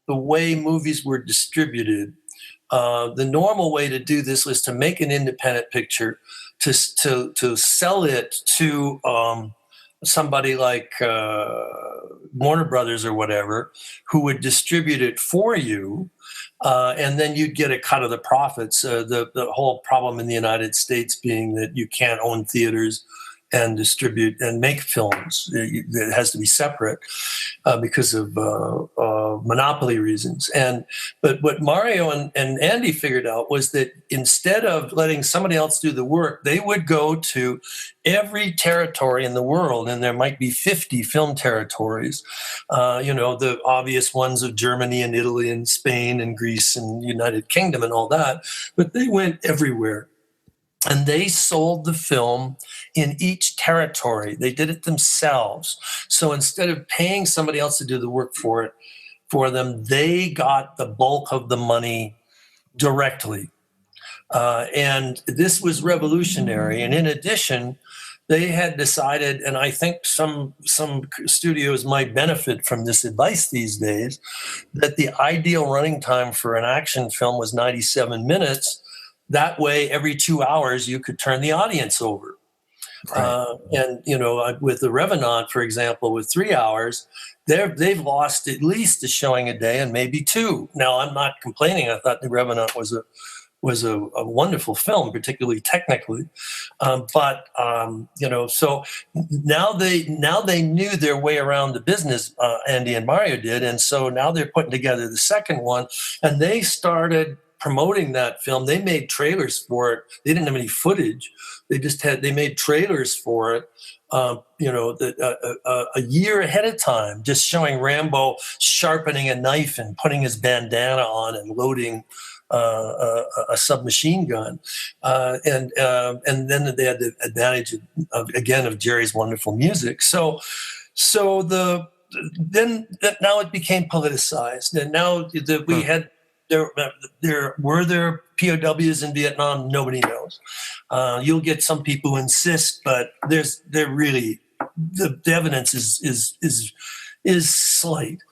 the way movies were distributed. The normal way to do this was to make an independent picture, to sell it to somebody like Warner Brothers or whatever, who would distribute it for you, and then you'd get a cut of the profits. The whole problem in the United States being that you can't own theaters and distribute and make films. It has to be separate because of monopoly reasons. But what Mario and Andy figured out was that instead of letting somebody else do the work, they would go to every territory in the world, and there might be 50 film territories, the obvious ones of Germany and Italy and Spain and Greece and United Kingdom and all that, but they went everywhere. And they sold the film in each territory. They did it themselves. So instead of paying somebody else to do the work for them, they got the bulk of the money directly. And this was revolutionary. And in addition, they had decided, and I think some studios might benefit from this advice these days, that the ideal running time for an action film was 97 minutes. That way, every 2 hours, you could turn the audience over. Right. With The Revenant, for example, with 3 hours, they've lost at least a showing a day and maybe two. Now, I'm not complaining. I thought The Revenant was a wonderful film, particularly technically. So now they knew their way around the business, Andy and Mario did. And so now they're putting together the second one, and they started promoting that film. They made trailers for it. They didn't have any footage. They made trailers for it, a year ahead of time, just showing Rambo sharpening a knife and putting his bandana on and loading a submachine gun. And then they had the advantage of Jerry's wonderful music. So now it became politicized. And now we had, were there POWs in Vietnam? Nobody knows. You'll get some people who insist, but the evidence is slight.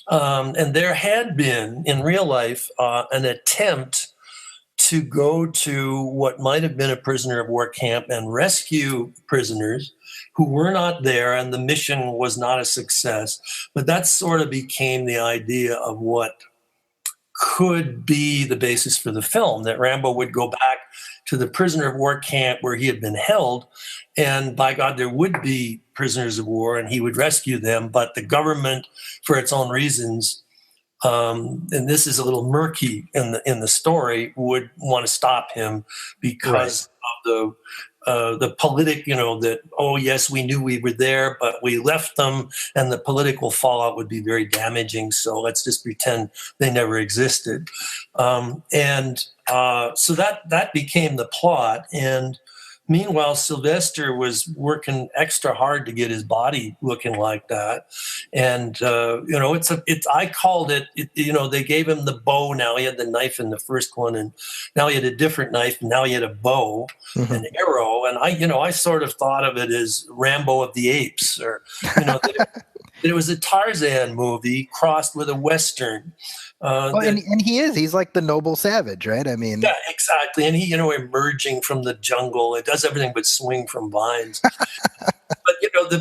And there had been in real life an attempt to go to what might have been a prisoner of war camp and rescue prisoners who were not there, and the mission was not a success. But that sort of became the idea of what could be the basis for the film, that Rambo would go back to the prisoner of war camp where he had been held, and by God, there would be prisoners of war, and he would rescue them, but the government, for its own reasons, and this is a little murky in the story, would want to stop him because of the that, oh yes, we knew we were there, but we left them, and the political fallout would be very damaging. So let's just pretend they never existed. So that became the plot. And meanwhile, Sylvester was working extra hard to get his body looking like that. And, I called it, they gave him the bow. Now he had the knife in the first one, and now he had a different knife. And now he had a bow, an arrow. And I sort of thought of it as Rambo of the Apes, or, it was a Tarzan movie crossed with a Western. And he's like the noble savage, right? I mean, yeah, exactly. And he, emerging from the jungle, it does everything but swing from vines.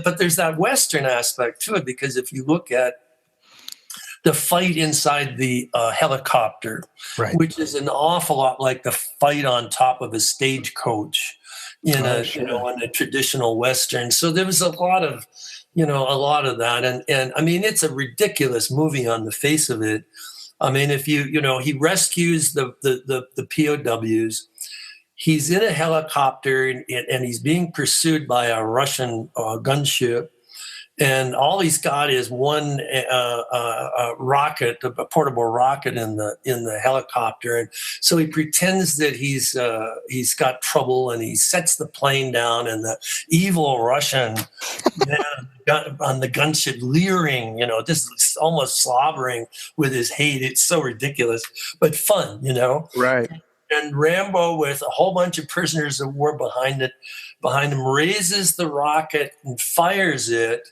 But there's that Western aspect to it, because if you look at the fight inside the helicopter, right, which is an awful lot like the fight on top of a stagecoach in a traditional Western. So there was a lot of that. And I mean, it's a ridiculous movie on the face of it. I mean, if he rescues the POWs, he's in a helicopter and he's being pursued by a Russian gunship. and all he's got is one rocket, a portable rocket in the helicopter, and so he pretends that he's got trouble, and he sets the plane down, and the evil Russian man on the gunship leering, just almost slobbering with his hate. It's so ridiculous, but fun, Right. And Rambo, with a whole bunch of prisoners of war behind him, raises the rocket and fires it.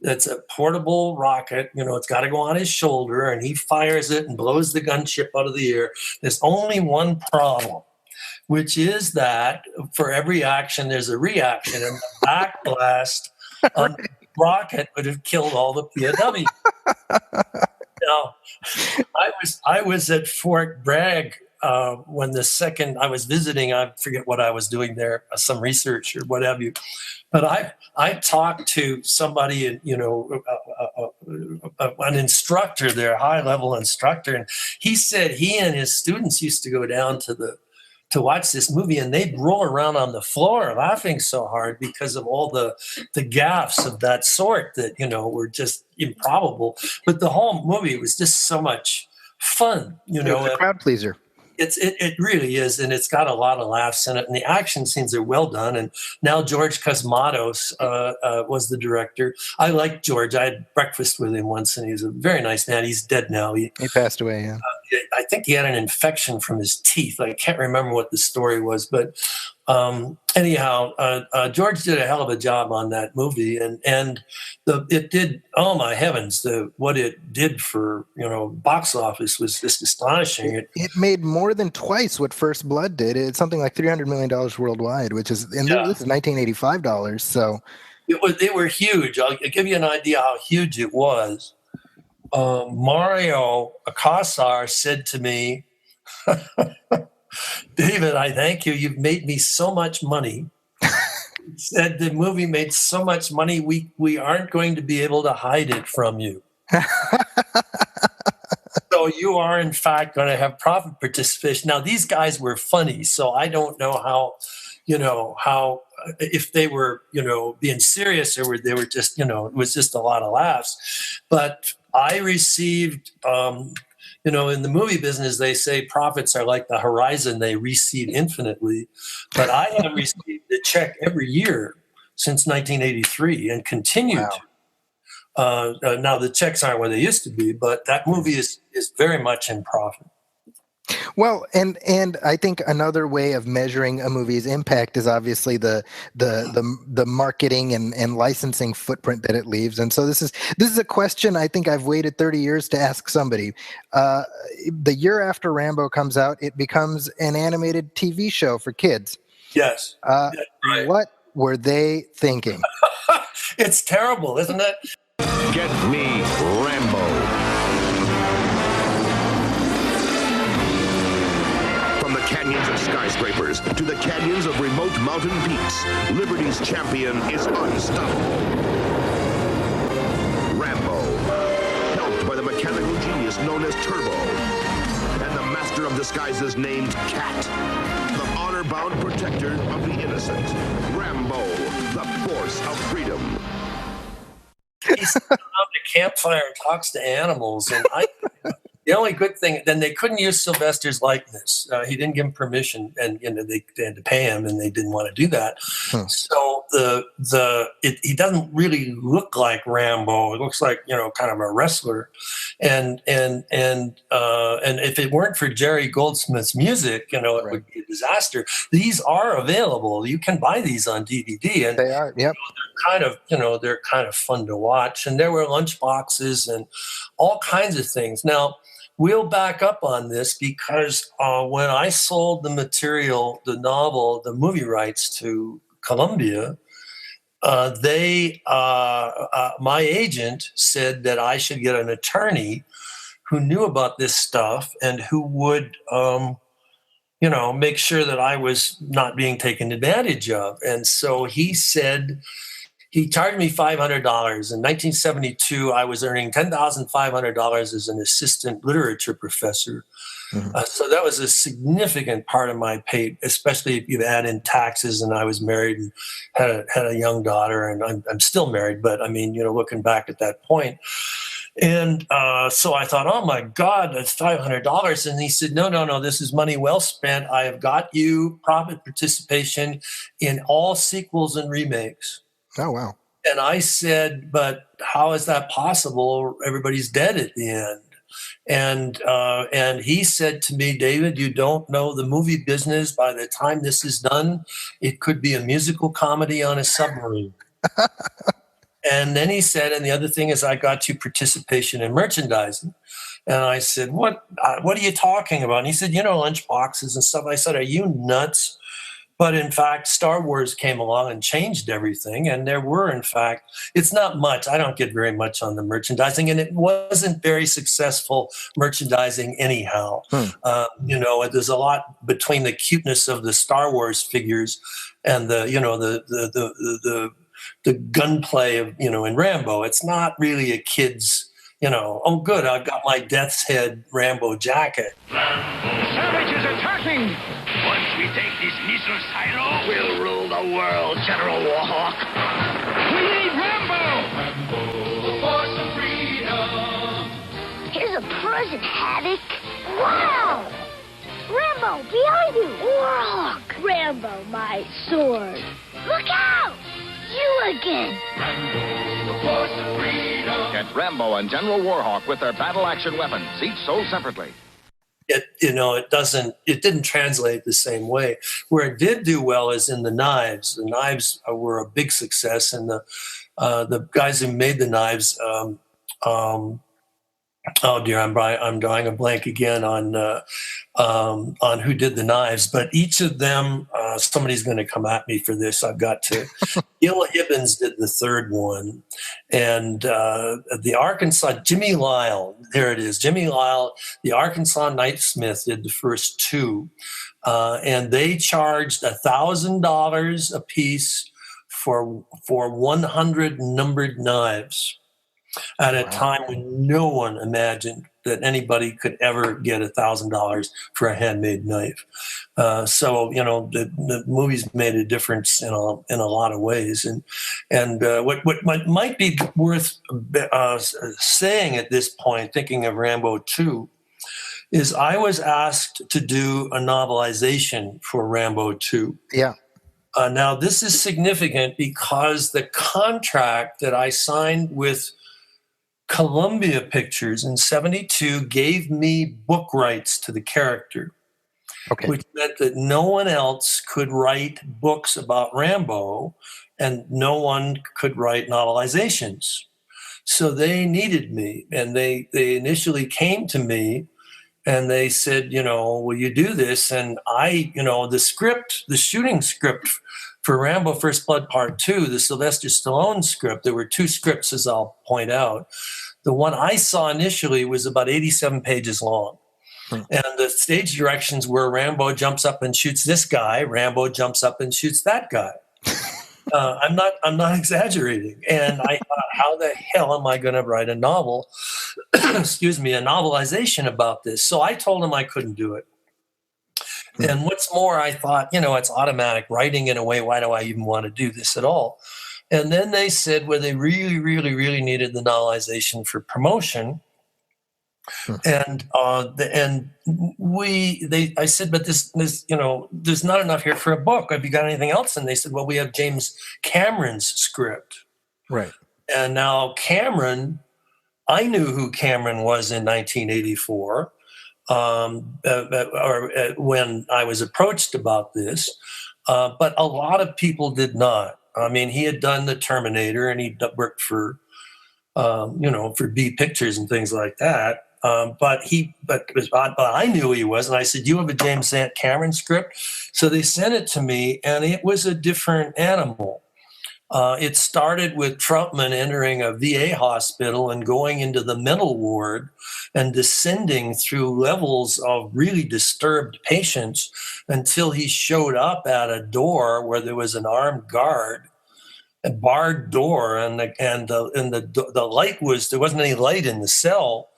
That's a portable rocket. It's got to go on his shoulder, and he fires it and blows the gunship out of the air. There's only one problem, which is that for every action, there's a reaction, and the backblast on the rocket would have killed all the POWs. Now, I was at Fort Bragg when I was visiting. I forget what I was doing there, some research or what have you. But I talked to somebody, an instructor there, a high-level instructor, and he said he and his students used to go down to watch this movie, and they'd roll around on the floor laughing so hard because of all the gaffes of that sort that were just improbable. But the whole movie was just so much fun. It was a crowd pleaser. It really is, and it's got a lot of laughs in it, and the action scenes are well done. And now George Cosmatos was the director. I like George. I had breakfast with him once, and he's a very nice man. He's dead now. He passed away, yeah. I think he had an infection from his teeth. I can't remember what the story was, but anyhow, George did a hell of a job on that movie, and it did. Oh my heavens! What it did for box office was just astonishing. It made more than twice what First Blood did. It's something like $300 million worldwide, which is this is $1985. So they were huge. I'll give you an idea how huge it was. Mario Akasar said to me, David, I thank you. You've made me so much money. He said the movie made so much money, we aren't going to be able to hide it from you. So you are, in fact, going to have profit participation. Now, these guys were funny, so I don't know how if they were, being serious or they were just, it was just a lot of laughs. But I received, in the movie business, they say profits are like the horizon. They recede infinitely. But I have received a check every year since 1983 and continue to. Now, the checks aren't where they used to be, but that movie is very much in profit. Well, and I think another way of measuring a movie's impact is obviously the marketing and licensing footprint that it leaves. And so this is a question I think I've waited 30 years to ask somebody. The year after Rambo comes out, it becomes an animated TV show for kids. Yes. Right. What were they thinking? It's terrible, isn't it? Get me Rambo. Canyons of skyscrapers to the canyons of remote mountain peaks, Liberty's champion is unstoppable. Rambo, helped by the mechanical genius known as Turbo, and the master of disguises named Cat, the honor-bound protector of the innocent. Rambo, the force of freedom. He sits around the campfire and talks to animals, and the only good thing, then they couldn't use Sylvester's likeness. He didn't give him permission, and they had to pay him, and they didn't want to do that. So he doesn't really look like Rambo. It looks like kind of a wrestler, and if it weren't for Jerry Goldsmith's music, it would be a disaster. These are available. You can buy these on DVD, and they are. Yep. They're kind of fun to watch. And there were lunch boxes and all kinds of things. Now, we'll back up on this because when I sold the material, the novel, the movie rights to Columbia, my agent said that I should get an attorney who knew about this stuff and who would, make sure that I was not being taken advantage of. And so he said, he charged me $500. In 1972, I was earning $10,500 as an assistant literature professor. So that was a significant part of my pay, especially if you add in taxes. And I was married and had a young daughter, and I'm still married. But I mean, looking back at that point, and so I thought, oh my God, that's $500. And he said, no, this is money well spent. I have got you profit participation in all sequels and remakes. Oh wow! And I said, but how is that possible? Everybody's dead at the end. And he said to me, David, you don't know the movie business. By the time this is done, it could be a musical comedy on a submarine. And then he said, and the other thing is I got you participation in merchandising. And I said, what are you talking about? And he said, lunch boxes and stuff. I said, are you nuts? But in fact, Star Wars came along and changed everything. And there were, in fact, it's not much. I don't get very much on the merchandising. And it wasn't very successful merchandising anyhow. There's a lot between the cuteness of the Star Wars figures and the gunplay of, in Rambo. It's not really a kid's, oh, good, I've got my Death's Head Rambo jacket. Savages attacking! Once we take this missile silo, we'll rule the world, General Warhawk. We need Rambo! The force of freedom. Here's a present, Haddock. Wow! Rambo, behind you! Warhawk! Rambo, my sword. Look out! You again! Rambo, the force of freedom. Get Rambo and General Warhawk with their battle action weapons, each sold separately. It didn't translate the same way. Where it did do well is in the knives. The knives were a big success, and the guys who made the knives, oh dear, I'm drawing a blank again on who did the knives. But each of them, somebody's going to come at me for this. I've got to. Gil Hibbons did the third one, and the Arkansas Jimmy Lyle. There it is, Jimmy Lyle. The Arkansas Knightsmith did the first two, and they charged $1,000 a piece for 100 numbered knives. At a time when no one imagined that anybody could ever get $1,000 for a handmade knife. So the movies made a difference in a lot of ways. And what might be worth saying at this point, thinking of Rambo 2, is I was asked to do a novelization for Rambo 2. Yeah. Now this is significant because the contract that I signed with Columbia Pictures in 1972 gave me book rights to the character, which meant that no one else could write books about Rambo and no one could write novelizations. So they needed me, and they initially came to me and they said, will you do this? And I, the shooting script for Rambo First Blood Part 2, the Sylvester Stallone script, there were two scripts, as I'll point out. The one I saw initially was about 87 pages long. And the stage directions were Rambo jumps up and shoots this guy, Rambo jumps up and shoots that guy. I'm not exaggerating. And I thought, how the hell am I going to write a novel, a novelization about this? So I told him I couldn't do it. And what's more, I thought, it's automatic writing in a way. Why do I even want to do this at all? And then they said, well, they really, really, really needed the novelization for promotion. And I said, but this, there's not enough here for a book. Have you got anything else? And they said, well, we have James Cameron's script. Right. And now Cameron, I knew who Cameron was in 1984. When I was approached about this, but a lot of people did not. I mean, he had done the Terminator, and he worked for B Pictures and things like that. But I knew who he was, and I said, "You have a James Cameron script?" So they sent it to me, and it was a different animal. It started with Trumpman entering a VA hospital and going into the mental ward and descending through levels of really disturbed patients until he showed up at a door where there was an armed guard, a barred door, and the light was, there wasn't any light in the cell.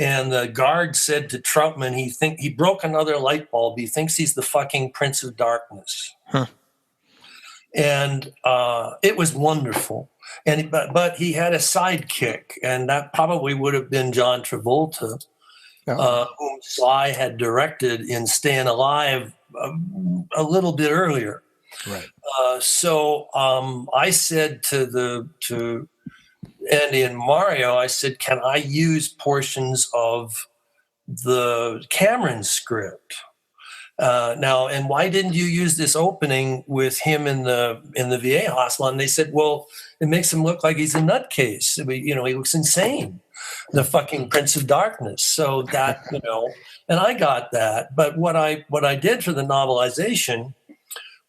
And the guard said to Troutman, he broke another light bulb. He thinks he's the fucking Prince of Darkness. Huh. And it was wonderful. But he had a sidekick, and that probably would have been John Travolta, whom Sly had directed in Staying Alive a little bit earlier. Right. So I said to Andy and Mario, I said, can I use portions of the Cameron script? Now, and why didn't you use this opening with him in the VA hospital? And they said, well, it makes him look like he's a nutcase. He looks insane, the fucking Prince of Darkness. So that, and I got that. But what I did for the novelization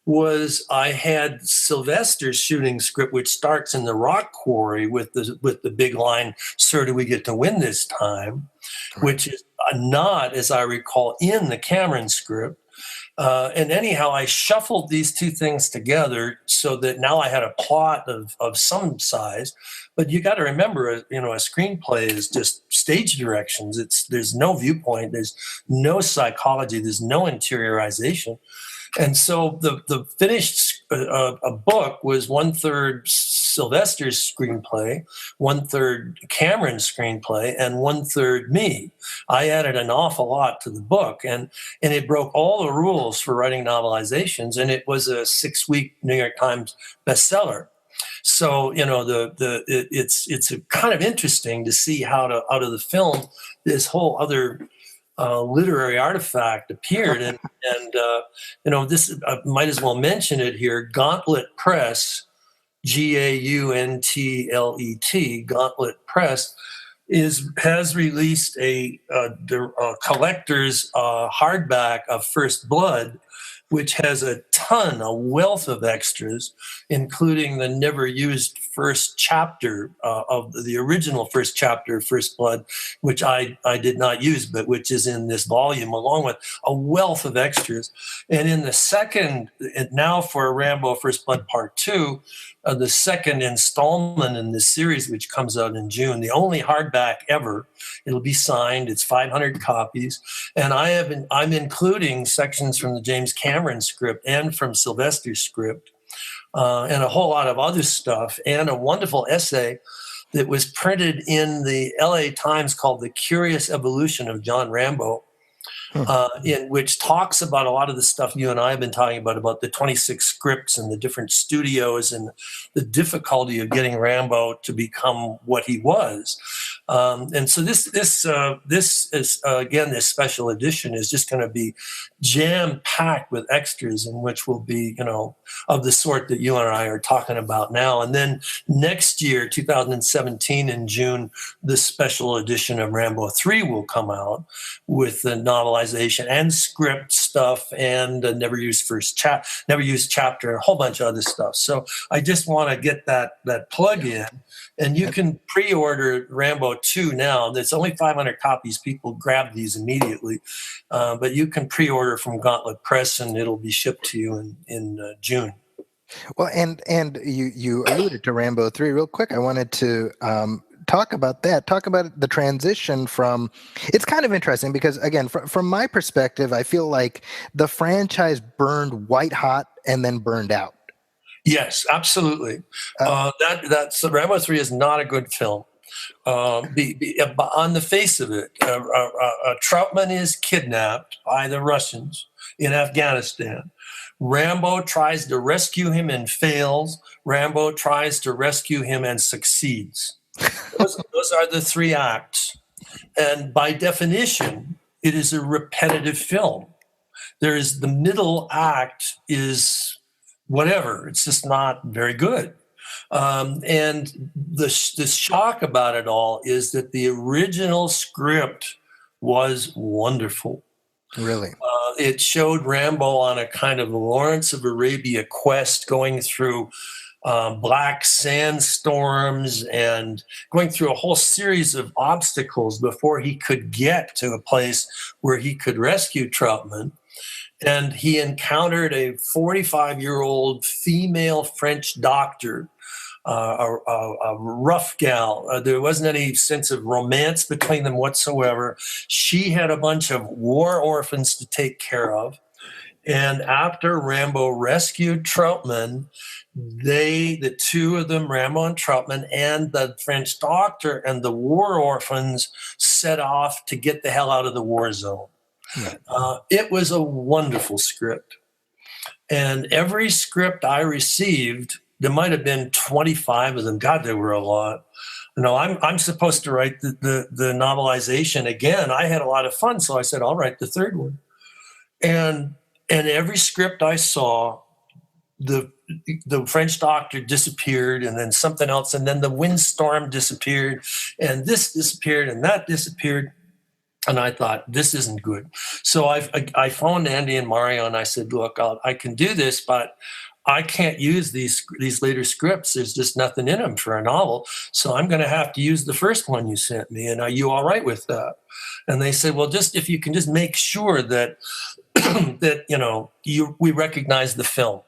was I had Sylvester's shooting script, which starts in the rock quarry with the big line, "Sir, do we get to win this time?" Which is not, as I recall, in the Cameron script. And anyhow, I shuffled these two things together so that now I had a plot of some size. But you got to remember, a screenplay is just stage directions. There's no viewpoint, there's no psychology, there's no interiorization. And so the finished book was 1/3 Sylvester's screenplay, 1/3 Cameron's screenplay, and 1/3 me. I added an awful lot to the book, and it broke all the rules for writing novelizations, and it was a 6-week New York Times bestseller. So it's a kind of interesting to see how out of the film this whole other literary artifact appeared, and this I might as well mention it here. Gauntlet Press, Gauntlet, Gauntlet Press has released a collector's hardback of First Blood, which has a wealth of extras, including the never used first chapter of the original first chapter of First Blood, which I did not use, but which is in this volume, along with a wealth of extras. And in the second, now for Rambo First Blood Part 2, the second installment in this series, which comes out in June, the only hardback ever, it'll be signed. It's 500 copies, and I'm including sections from the James Cameron script and from Sylvester's script, and a whole lot of other stuff, and a wonderful essay that was printed in the LA Times called "The Curious Evolution of John Rambo," in which talks about a lot of the stuff you and I have been talking about the 26 scripts and the different studios and the difficulty of getting Rambo to become what he was. And so this is again, this special edition is just going to be jam-packed with extras, in which will be, of the sort that you and I are talking about now. And then next year, 2017 in June, the special edition of Rambo III will come out with the novelization and script stuff and a never used chapter, a whole bunch of other stuff. So I just want to get that plug in. And you can pre-order Rambo 2 now. There's only 500 copies. People grab these immediately. But you can pre-order from Gauntlet Press, and it'll be shipped to you in June. Well, and you alluded to Rambo 3 real quick. I wanted to talk about that. Talk about the transition from. It's kind of interesting because, again, from my perspective, I feel like the franchise burned white hot and then burned out. Yes, absolutely. That's Rambo 3 is not a good film. On the face of it, Troutman is kidnapped by the Russians in Afghanistan. Rambo tries to rescue him and fails. Rambo tries to rescue him and succeeds. Those are the 3 acts. And by definition, it is a repetitive film. The middle act is whatever. It's just not very good. And the shock about it all is that the original script was wonderful. Really? It showed Rambo on a kind of Lawrence of Arabia quest, going through black sandstorms and going through a whole series of obstacles before he could get to a place where he could rescue Troutman. And he encountered a 45-year-old female French doctor a rough gal. There wasn't any sense of romance between them whatsoever. She had a bunch of war orphans to take care of. And after Rambo rescued Troutman, the two of them, Rambo and Troutman, and the French doctor and the war orphans set off to get the hell out of the war zone. Right. It was a wonderful script. And every script I received, there might have been 25 of them. God, there were a lot. I'm supposed to write the novelization again. I had a lot of fun, so I said, I'll write the third one. And every script I saw, the French doctor disappeared, and then something else, and then the windstorm disappeared, and this disappeared, and that disappeared. And I thought, this isn't good. So I phoned Andy and Mario, and I said, look, I can do this, but I can't use these later scripts. There's just nothing in them for a novel. So I'm going to have to use the first one you sent me. And are you all right with that? And they said, well, just if you can just make sure that we recognize the film.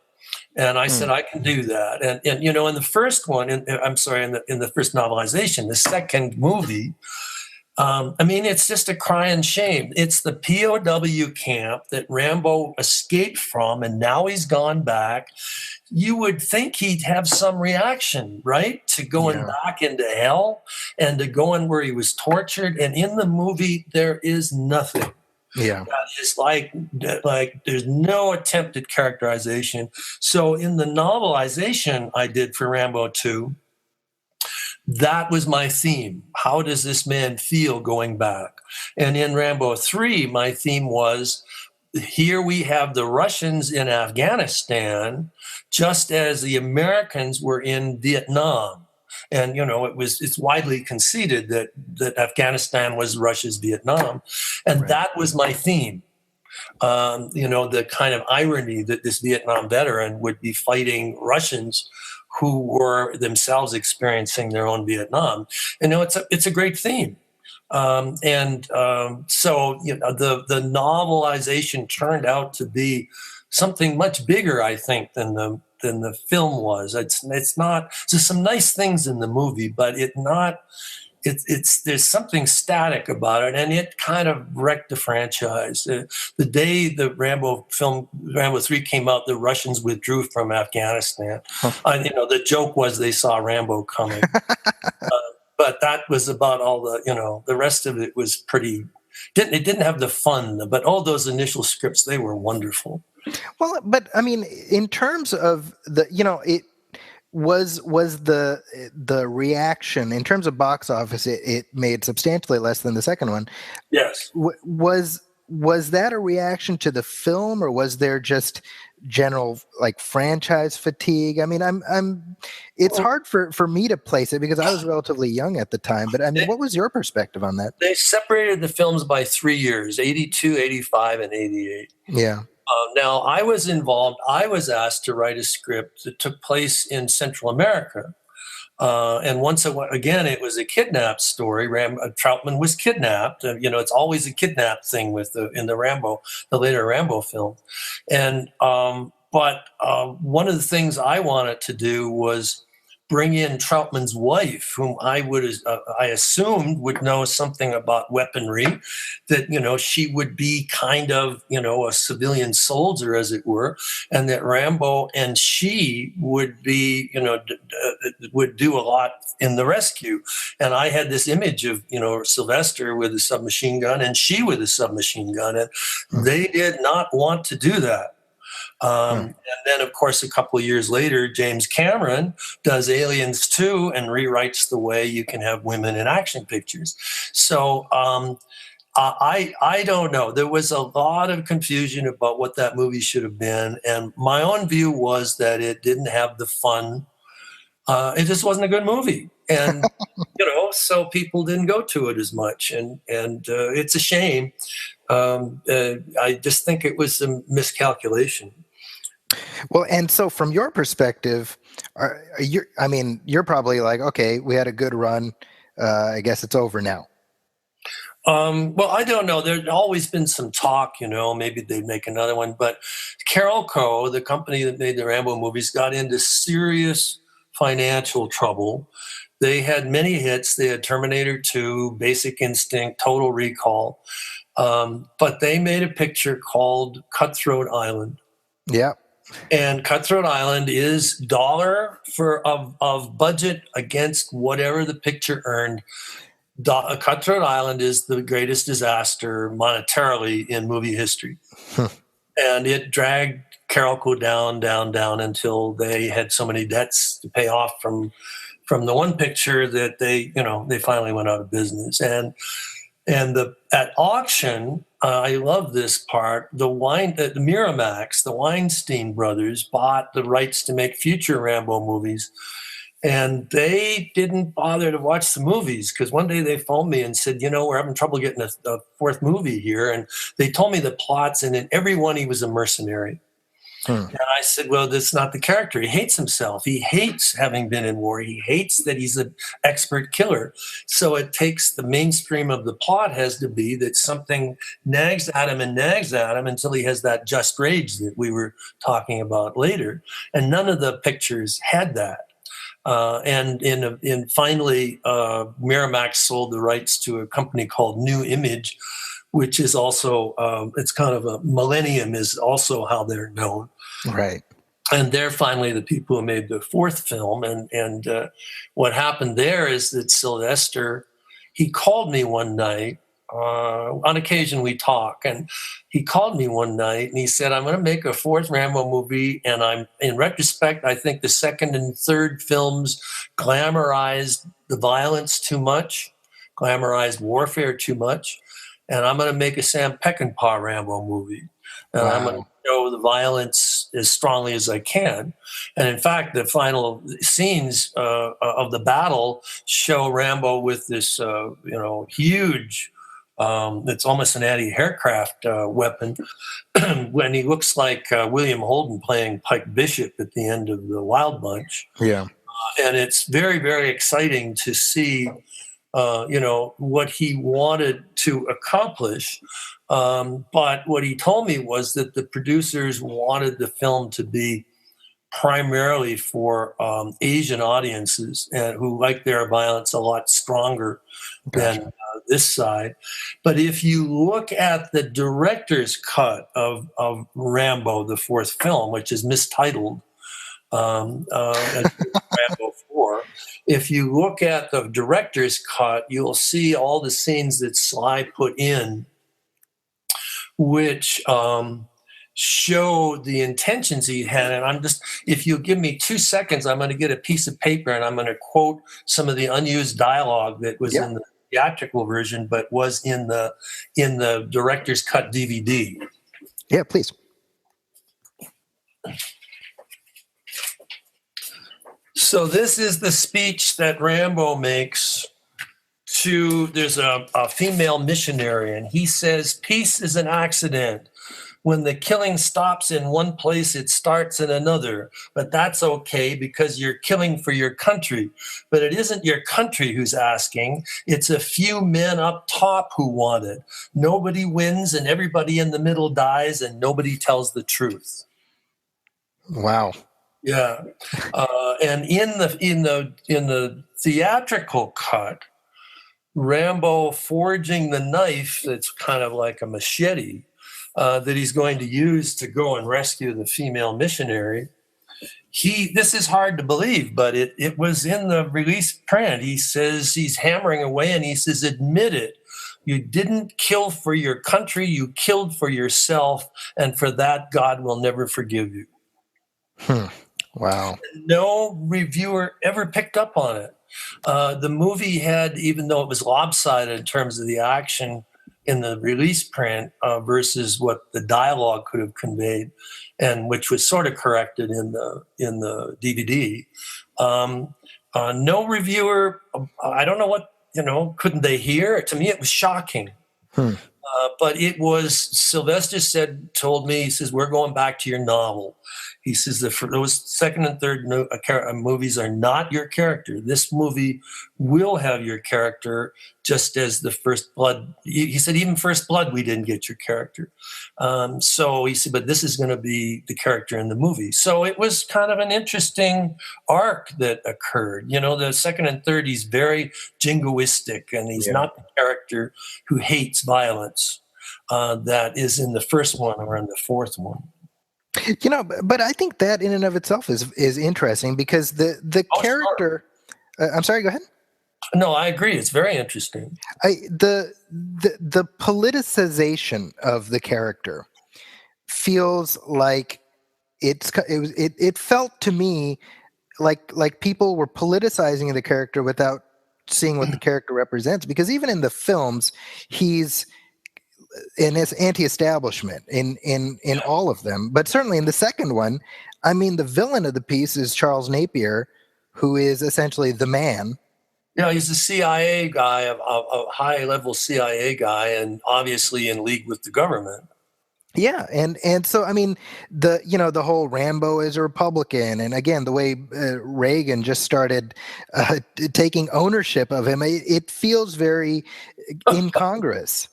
And I said, I can do that. And in the first one, in the first novelization, the second movie, it's just a crying shame. It's the POW camp that Rambo escaped from, and now he's gone back. You would think he'd have some reaction, right, to going back into hell and to going where he was tortured. And in the movie, there is nothing. Yeah, it's like there's no attempt at characterization. So in the novelization I did for Rambo II, that was my theme. How does this man feel going back? And in Rambo III, my theme was, here we have the Russians in Afghanistan, just as the Americans were in Vietnam. And, it's widely conceded that Afghanistan was Russia's Vietnam. And that was my theme. The kind of irony that this Vietnam veteran would be fighting Russians who were themselves experiencing their own Vietnam. It's a great theme. So the novelization turned out to be something much bigger, I think, than the film was. It's not just some nice things in the movie, but there's something static about it, and it kind of wrecked the franchise. The day the Rambo III came out, the Russians withdrew from Afghanistan. The joke was they saw Rambo coming, but that was about all the rest of it was pretty. It didn't have the fun, but all those initial scripts, they were wonderful. Well, but in terms of it was the reaction in terms of box office, it made substantially less than the second one. Yes. Was that a reaction to the film, or was there just general franchise fatigue? It's hard for me to place it because I was relatively young at the time, but what was your perspective on that? They separated the films by 3 years, 82, 85, and 88. Yeah. Now, I was involved. I was asked to write a script that took place in Central America. And once again, it was a kidnapped story. Troutman was kidnapped. It's always a kidnapped thing in the later Rambo film. And but one of the things I wanted to do was bring in Troutman's wife, whom I assumed would know something about weaponry, that, she would be kind of, a civilian soldier, as it were, and that Rambo and she would be, would do a lot in the rescue. And I had this image of, Sylvester with a submachine gun and she with a submachine gun, and they did not want to do that. And then, of course, a couple of years later, James Cameron does Aliens 2 and rewrites the way you can have women in action pictures. So I don't know. There was a lot of confusion about what that movie should have been. And my own view was that it didn't have the fun. It just wasn't a good movie. And, so people didn't go to it as much. And it's a shame. I just think it was a miscalculation. Well, and so from your perspective, you're probably like, okay, we had a good run. I guess it's over now. Well, I don't know. There's always been some talk, maybe they'd make another one. But Carol Co., the company that made the Rambo movies, got into serious financial trouble. They had many hits. They had Terminator 2, Basic Instinct, Total Recall. But they made a picture called Cutthroat Island. Yeah. And Cutthroat Island is dollar of budget against whatever the picture earned. Cutthroat Island is the greatest disaster monetarily in movie history. And it dragged Carolco down until they had so many debts to pay off from the one picture that they finally went out of business. And at auction, I love this part. The Miramax, the Weinstein brothers, bought the rights to make future Rambo movies, and they didn't bother to watch the movies because one day they phoned me and said, we're having trouble getting a fourth movie here, and they told me the plots, and in every one he was a mercenary. And I said, well, that's not the character. He hates himself. He hates having been in war. He hates that he's an expert killer. So it takes the mainstream of the plot has to be that something nags at him until he has that just rage that we were talking about later. And none of the pictures had that. And finally, Miramax sold the rights to a company called New Image, which is also, it's kind of a Millennium is also how they're known. Right. And they're finally the people who made the fourth film. And what happened there is that Sylvester, he called me one night. On occasion we talk, and he called me one night and he said, I'm going to make a fourth Rambo movie. And in retrospect, I think the second and third films glamorized the violence too much, glamorized warfare too much. And I'm going to make a Sam Peckinpah Rambo movie. And I'm going to show the violence as strongly as I can. And in fact, the final scenes of the battle show Rambo with this, huge, it's almost an anti-aircraft weapon, when he looks like William Holden playing Pike Bishop at the end of The Wild Bunch. Yeah. And it's very, very exciting to see what he wanted to accomplish. But what he told me was that the producers wanted the film to be primarily for Asian audiences and who like their violence a lot stronger than this side. But if you look at the director's cut of Rambo, the fourth film, which is mistitled, Rambo 4. If you look at the director's cut, you'll see all the scenes that Sly put in, which show the intentions he had. And if you give me 2 seconds, I'm going to get a piece of paper and I'm going to quote some of the unused dialogue that was in the theatrical version, but was in the director's cut DVD. Yeah, please. So this is the speech that Rambo makes there's a female missionary, and he says, peace is an accident. When the killing stops in one place, it starts in another. But that's okay because you're killing for your country. But it isn't your country who's asking. It's a few men up top who want it. Nobody wins and everybody in the middle dies and nobody tells the truth. Wow. Yeah. And in the theatrical cut, Rambo forging the knife that's kind of like a machete that he's going to use to go and rescue the female missionary. This is hard to believe, but it was in the release print. He says he's hammering away and he says, admit it. You didn't kill for your country. You killed for yourself. And for that, God will never forgive you. Wow. No reviewer ever picked up on it. The movie had, even though it was lopsided in terms of the action in the release print versus what the dialogue could have conveyed, and which was sort of corrected in the DVD. No reviewer, I don't know what, couldn't they hear? To me, it was shocking. But it was, Sylvester told me, he says, we're going back to your novel. He says those second and third movies are not your character. This movie will have your character, just as the First Blood. He said, even First Blood, we didn't get your character. So he said, but this is going to be the character in the movie. So it was kind of an interesting arc that occurred. You know, the second and third, he's very jingoistic, and he's not the character who hates violence that is in the first one or in the fourth one. You know, but I think that in and of itself is interesting, because the character. Sure. I'm sorry. Go ahead. No, I agree. It's very interesting. The politicization of the character feels like it felt to me like people were politicizing the character without seeing what the character represents. Because even in the films, he's in his anti-establishment in all of them, but certainly in the second one, I mean, the villain of the piece is Charles Napier, who is essentially the man. Yeah, he's a CIA guy, a high-level CIA guy, and obviously in league with the government. Yeah, and so I mean, the whole Rambo is a Republican, and again, the way Reagan just started taking ownership of him, it feels very incongruous,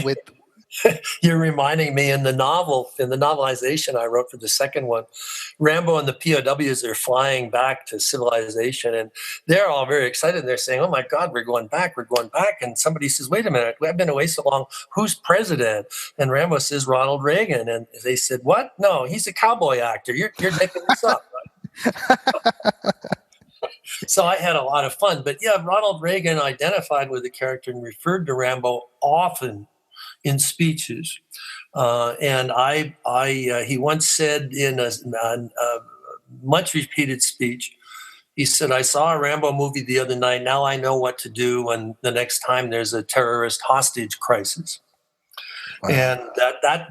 with. You're reminding me in the novelization I wrote for the second one, Rambo and the POWs are flying back to civilization, and they're all very excited. They're saying, "Oh my God, we're going back. And somebody says, "Wait a minute, I've been away so long. Who's president?" And Rambo says, "Ronald Reagan." And they said, "What? No, he's a cowboy actor. You're making this up." Right? So I had a lot of fun. But yeah, Ronald Reagan identified with the character and referred to Rambo often in speeches, and he once said in a much repeated speech, he said, "I saw a Rambo movie the other night. Now I know what to do when the next time there's a terrorist hostage crisis." Wow. And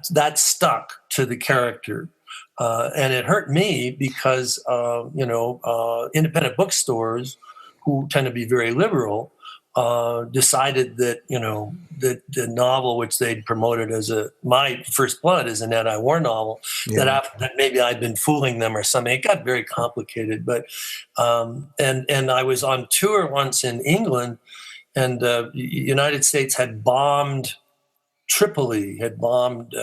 that stuck to the character, and it hurt me because independent bookstores, who tend to be very liberal, decided that that the novel which they'd promoted as my First Blood is an anti-war novel, that maybe I'd been fooling them or something. It got very complicated, but and I was on tour once in England, and the United States had bombed Tripoli, had bombed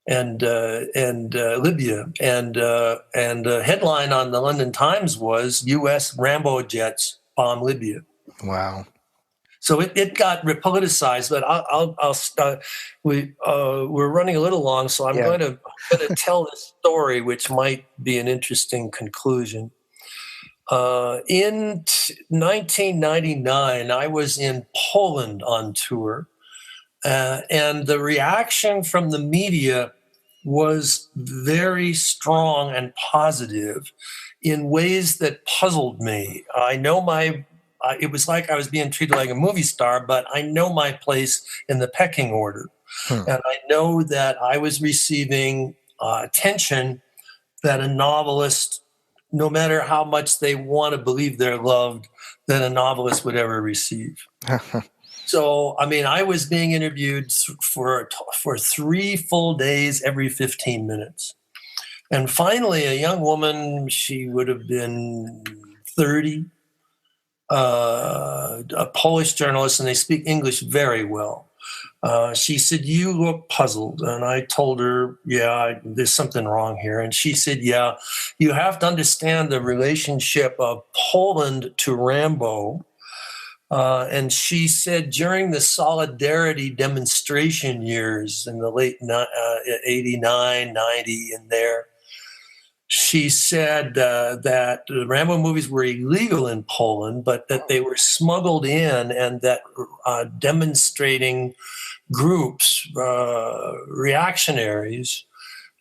and Libya, and the headline on the London Times was U.S. Rambo jets bomb Libya. Wow. So it got repoliticized, but I'll start. We're running a little long, so I'm going to tell this story, which might be an interesting conclusion. In 1999, I was in Poland on tour, and the reaction from the media was very strong and positive in ways that puzzled me. I know it was like I was being treated like a movie star, but I know my place in the pecking order. And I know that I was receiving attention that a novelist, no matter how much they want to believe they're loved, that a novelist would ever receive. So, I mean, I was being interviewed for 3 full days every 15 minutes. And finally, a young woman, she would have been 30, a Polish journalist, and they speak English very well. She said, "You look puzzled." And I told her, there's something wrong here. And she said, "Yeah, you have to understand the relationship of Poland to Rambo." And she said, during the Solidarity demonstration years in the late 89, 90, in there, she said that the Rambo movies were illegal in Poland, but that they were smuggled in, and that demonstrating groups, reactionaries,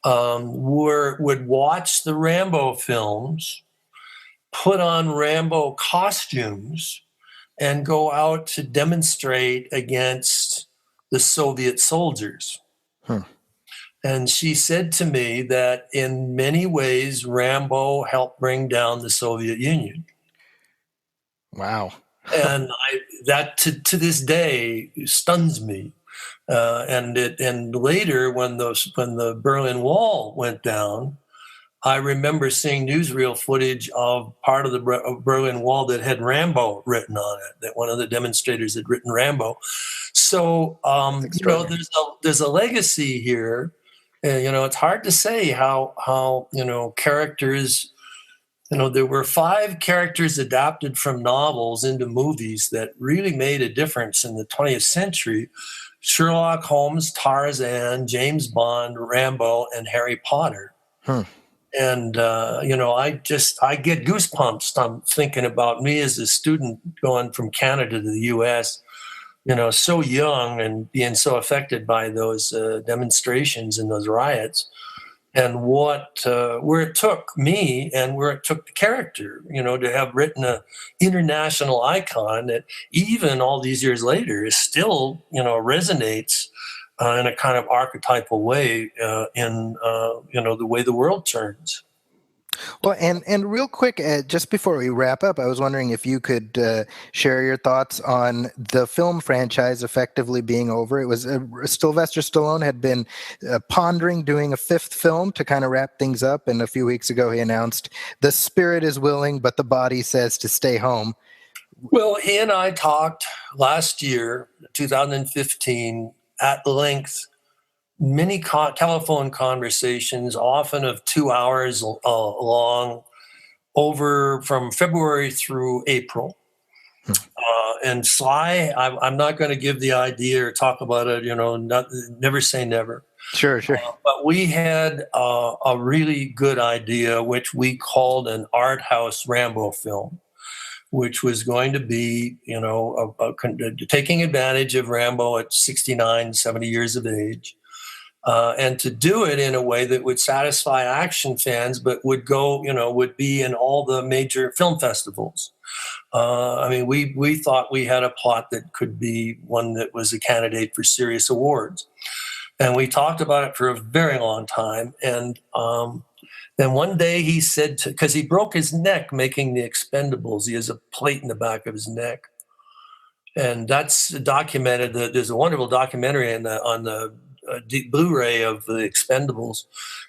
would watch the Rambo films, put on Rambo costumes, and go out to demonstrate against the Soviet soldiers. And she said to me that in many ways, Rambo helped bring down the Soviet Union. Wow. And that to this day stuns me. And later, when the Berlin Wall went down, I remember seeing newsreel footage of part of the Berlin Wall that had Rambo written on it, that one of the demonstrators had written Rambo. So, there's a legacy here. It's hard to say how characters, there were 5 characters adapted from novels into movies that really made a difference in the 20th century. Sherlock Holmes, Tarzan, James Bond, Rambo, and Harry Potter. And, I get goosebumps. I'm thinking about me as a student going from Canada to the U.S., so young and being so affected by those demonstrations and those riots, and where it took me and where it took the character, to have written an international icon that even all these years later is still, resonates in a kind of archetypal way in the way the world turns. Well, and real quick, just before we wrap up, I was wondering if you could share your thoughts on the film franchise effectively being over. It was Sylvester Stallone had been pondering doing a 5th film to kind of wrap things up, and a few weeks ago he announced the spirit is willing, but the body says to stay home. Well, he and I talked last year, 2015, at length. Many telephone conversations, often of 2 hours long, over from February through April. And Sly, I'm not going to give the idea or talk about it, never say never. Sure. But we had a really good idea, which we called an art house Rambo film, which was going to be, taking advantage of Rambo at 69, 70 years of age. And to do it in a way that would satisfy action fans, but would be in all the major film festivals. We thought we had a plot that could be one that was a candidate for serious awards. And we talked about it for a very long time. And then one day he said, because he broke his neck making The Expendables, he has a plate in the back of his neck. And that's documented. There's a wonderful documentary on the Blu-ray of The Expendables,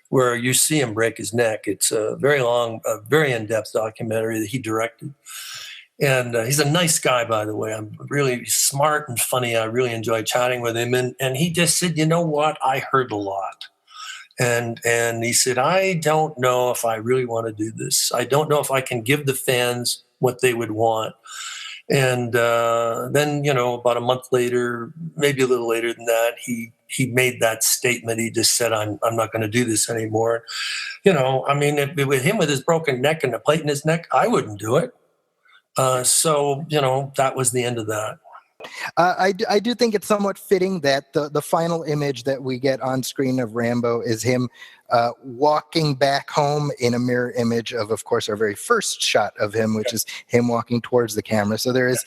where you see him break his neck. It's a very long, very in-depth documentary that he directed. And he's a nice guy, by the way. I'm really smart and funny. I really enjoy chatting with him. And he just said, you know what? I heard a lot. And he said, I don't know if I really want to do this. I don't know if I can give the fans what they would want. And then, about a month later, maybe a little later than that, he made that statement. He just said, I'm not going to do this anymore. With him with his broken neck and a plate in his neck, I wouldn't do it. So that was the end of that. I do think it's somewhat fitting that the final image that we get on screen of Rambo is him walking back home in a mirror image of course, our very first shot of him, which is him walking towards the camera. So there is,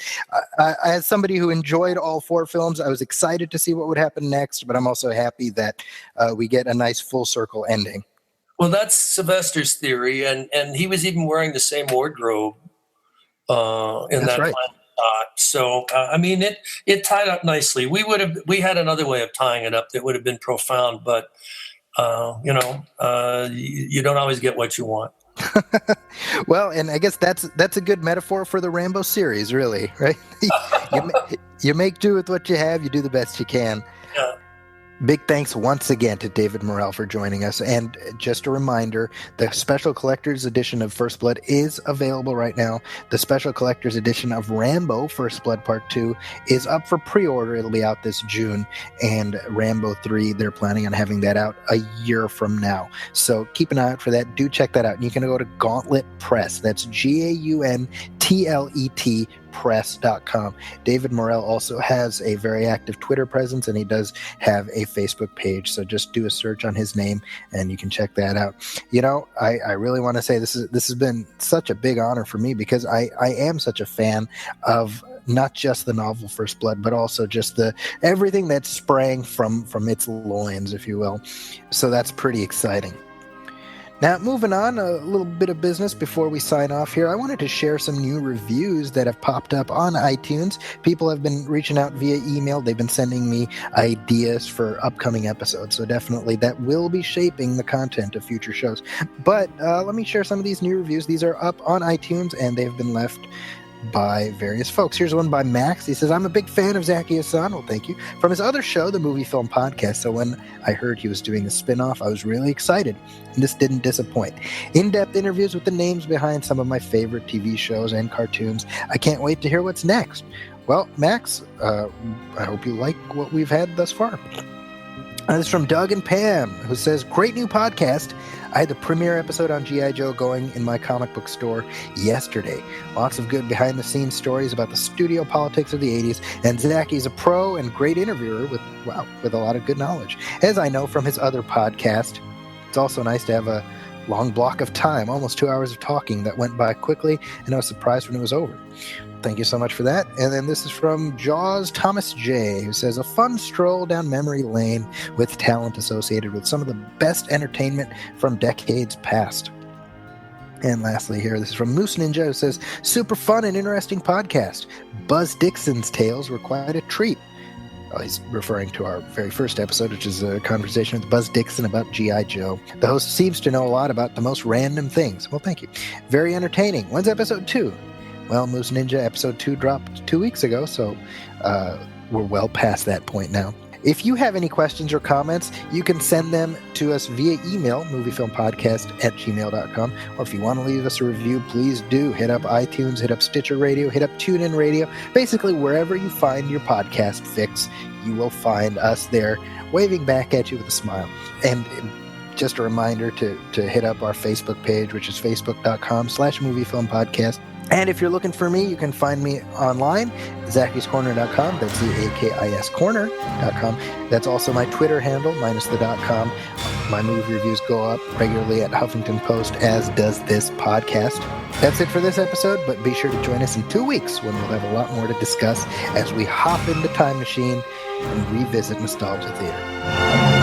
as somebody who enjoyed all 4 films, I was excited to see what would happen next, but I'm also happy that we get a nice full circle ending. Well, that's Sylvester's theory, and he was even wearing the same wardrobe in that final shot. So it tied up nicely. We had another way of tying it up that would have been profound, but you don't always get what you want. Well, and I guess that's a good metaphor for the Rambo series, really, right? You make do with what you have. You do the best you can. Yeah. Big thanks once again to David Morrell for joining us. And just a reminder, the special collector's edition of First Blood is available right now. The special collector's edition of Rambo First Blood Part 2 is up for pre-order. It'll be out this June. And Rambo 3, they're planning on having that out a year from now. So keep an eye out for that. Do check that out. And you can go to Gauntlet Press. That's GAUNTLET press.com. David Morrell also has a very active Twitter presence, and he does have a Facebook page. So just do a search on his name and you can check that out. I really want to say this has been such a big honor for me, because I am such a fan of not just the novel First Blood, but also just everything that sprang from its loins, if you will. So that's pretty exciting. Now, moving on, a little bit of business before we sign off here. I wanted to share some new reviews that have popped up on iTunes. People have been reaching out via email. They've been sending me ideas for upcoming episodes. So definitely that will be shaping the content of future shows. But let me share some of these new reviews. These are up on iTunes, and they've been left by various folks. Here's one by Max. He says, I'm a big fan of Zaki Hassan. Well, thank you. From his other show, the Movie Film Podcast. So when I heard he was doing a spin-off, I was really excited. And this didn't disappoint. In-depth interviews with the names behind some of my favorite TV shows and cartoons. I can't wait to hear what's next. Well, Max, I hope you like what we've had thus far. This is from Doug and Pam, who says, great new podcast. I had the premiere episode on G.I. Joe going in my comic book store yesterday. Lots of good behind-the-scenes stories about the studio politics of the 80s, and Zaki's a pro and great interviewer with a lot of good knowledge. As I know from his other podcast, it's also nice to have a long block of time, almost 2 hours of talking that went by quickly, and I was surprised when it was over. Thank you so much for that. And then this is from Jaws Thomas J, who says, a fun stroll down memory lane with talent associated with some of the best entertainment from decades past. And lastly here, this is from Moose Ninja, who says, super fun and interesting podcast. Buzz Dixon's tales were quite a treat. Oh, he's referring to our very first episode, which is a conversation with Buzz Dixon about G.I. Joe. The host seems to know a lot about the most random things. Well, thank you. Very entertaining. When's episode 2? Well, Moose Ninja episode 2 dropped 2 weeks ago, so we're well past that point now. If you have any questions or comments, you can send them to us via email, moviefilmpodcast@gmail.com, or if you want to leave us a review, please do. Hit up iTunes, hit up Stitcher Radio, hit up TuneIn Radio. Basically, wherever you find your podcast fix, you will find us there, waving back at you with a smile. And just a reminder to hit up our Facebook page, which is facebook.com/moviefilmpodcast. And if you're looking for me, you can find me online, ZakisCorner.com. That's ZAKIS Corner.com. That's also my Twitter handle, minus the .com. My movie reviews go up regularly at Huffington Post, as does this podcast. That's it for this episode, but be sure to join us in 2 weeks when we'll have a lot more to discuss as we hop in the time machine and revisit Nostalgia Theater.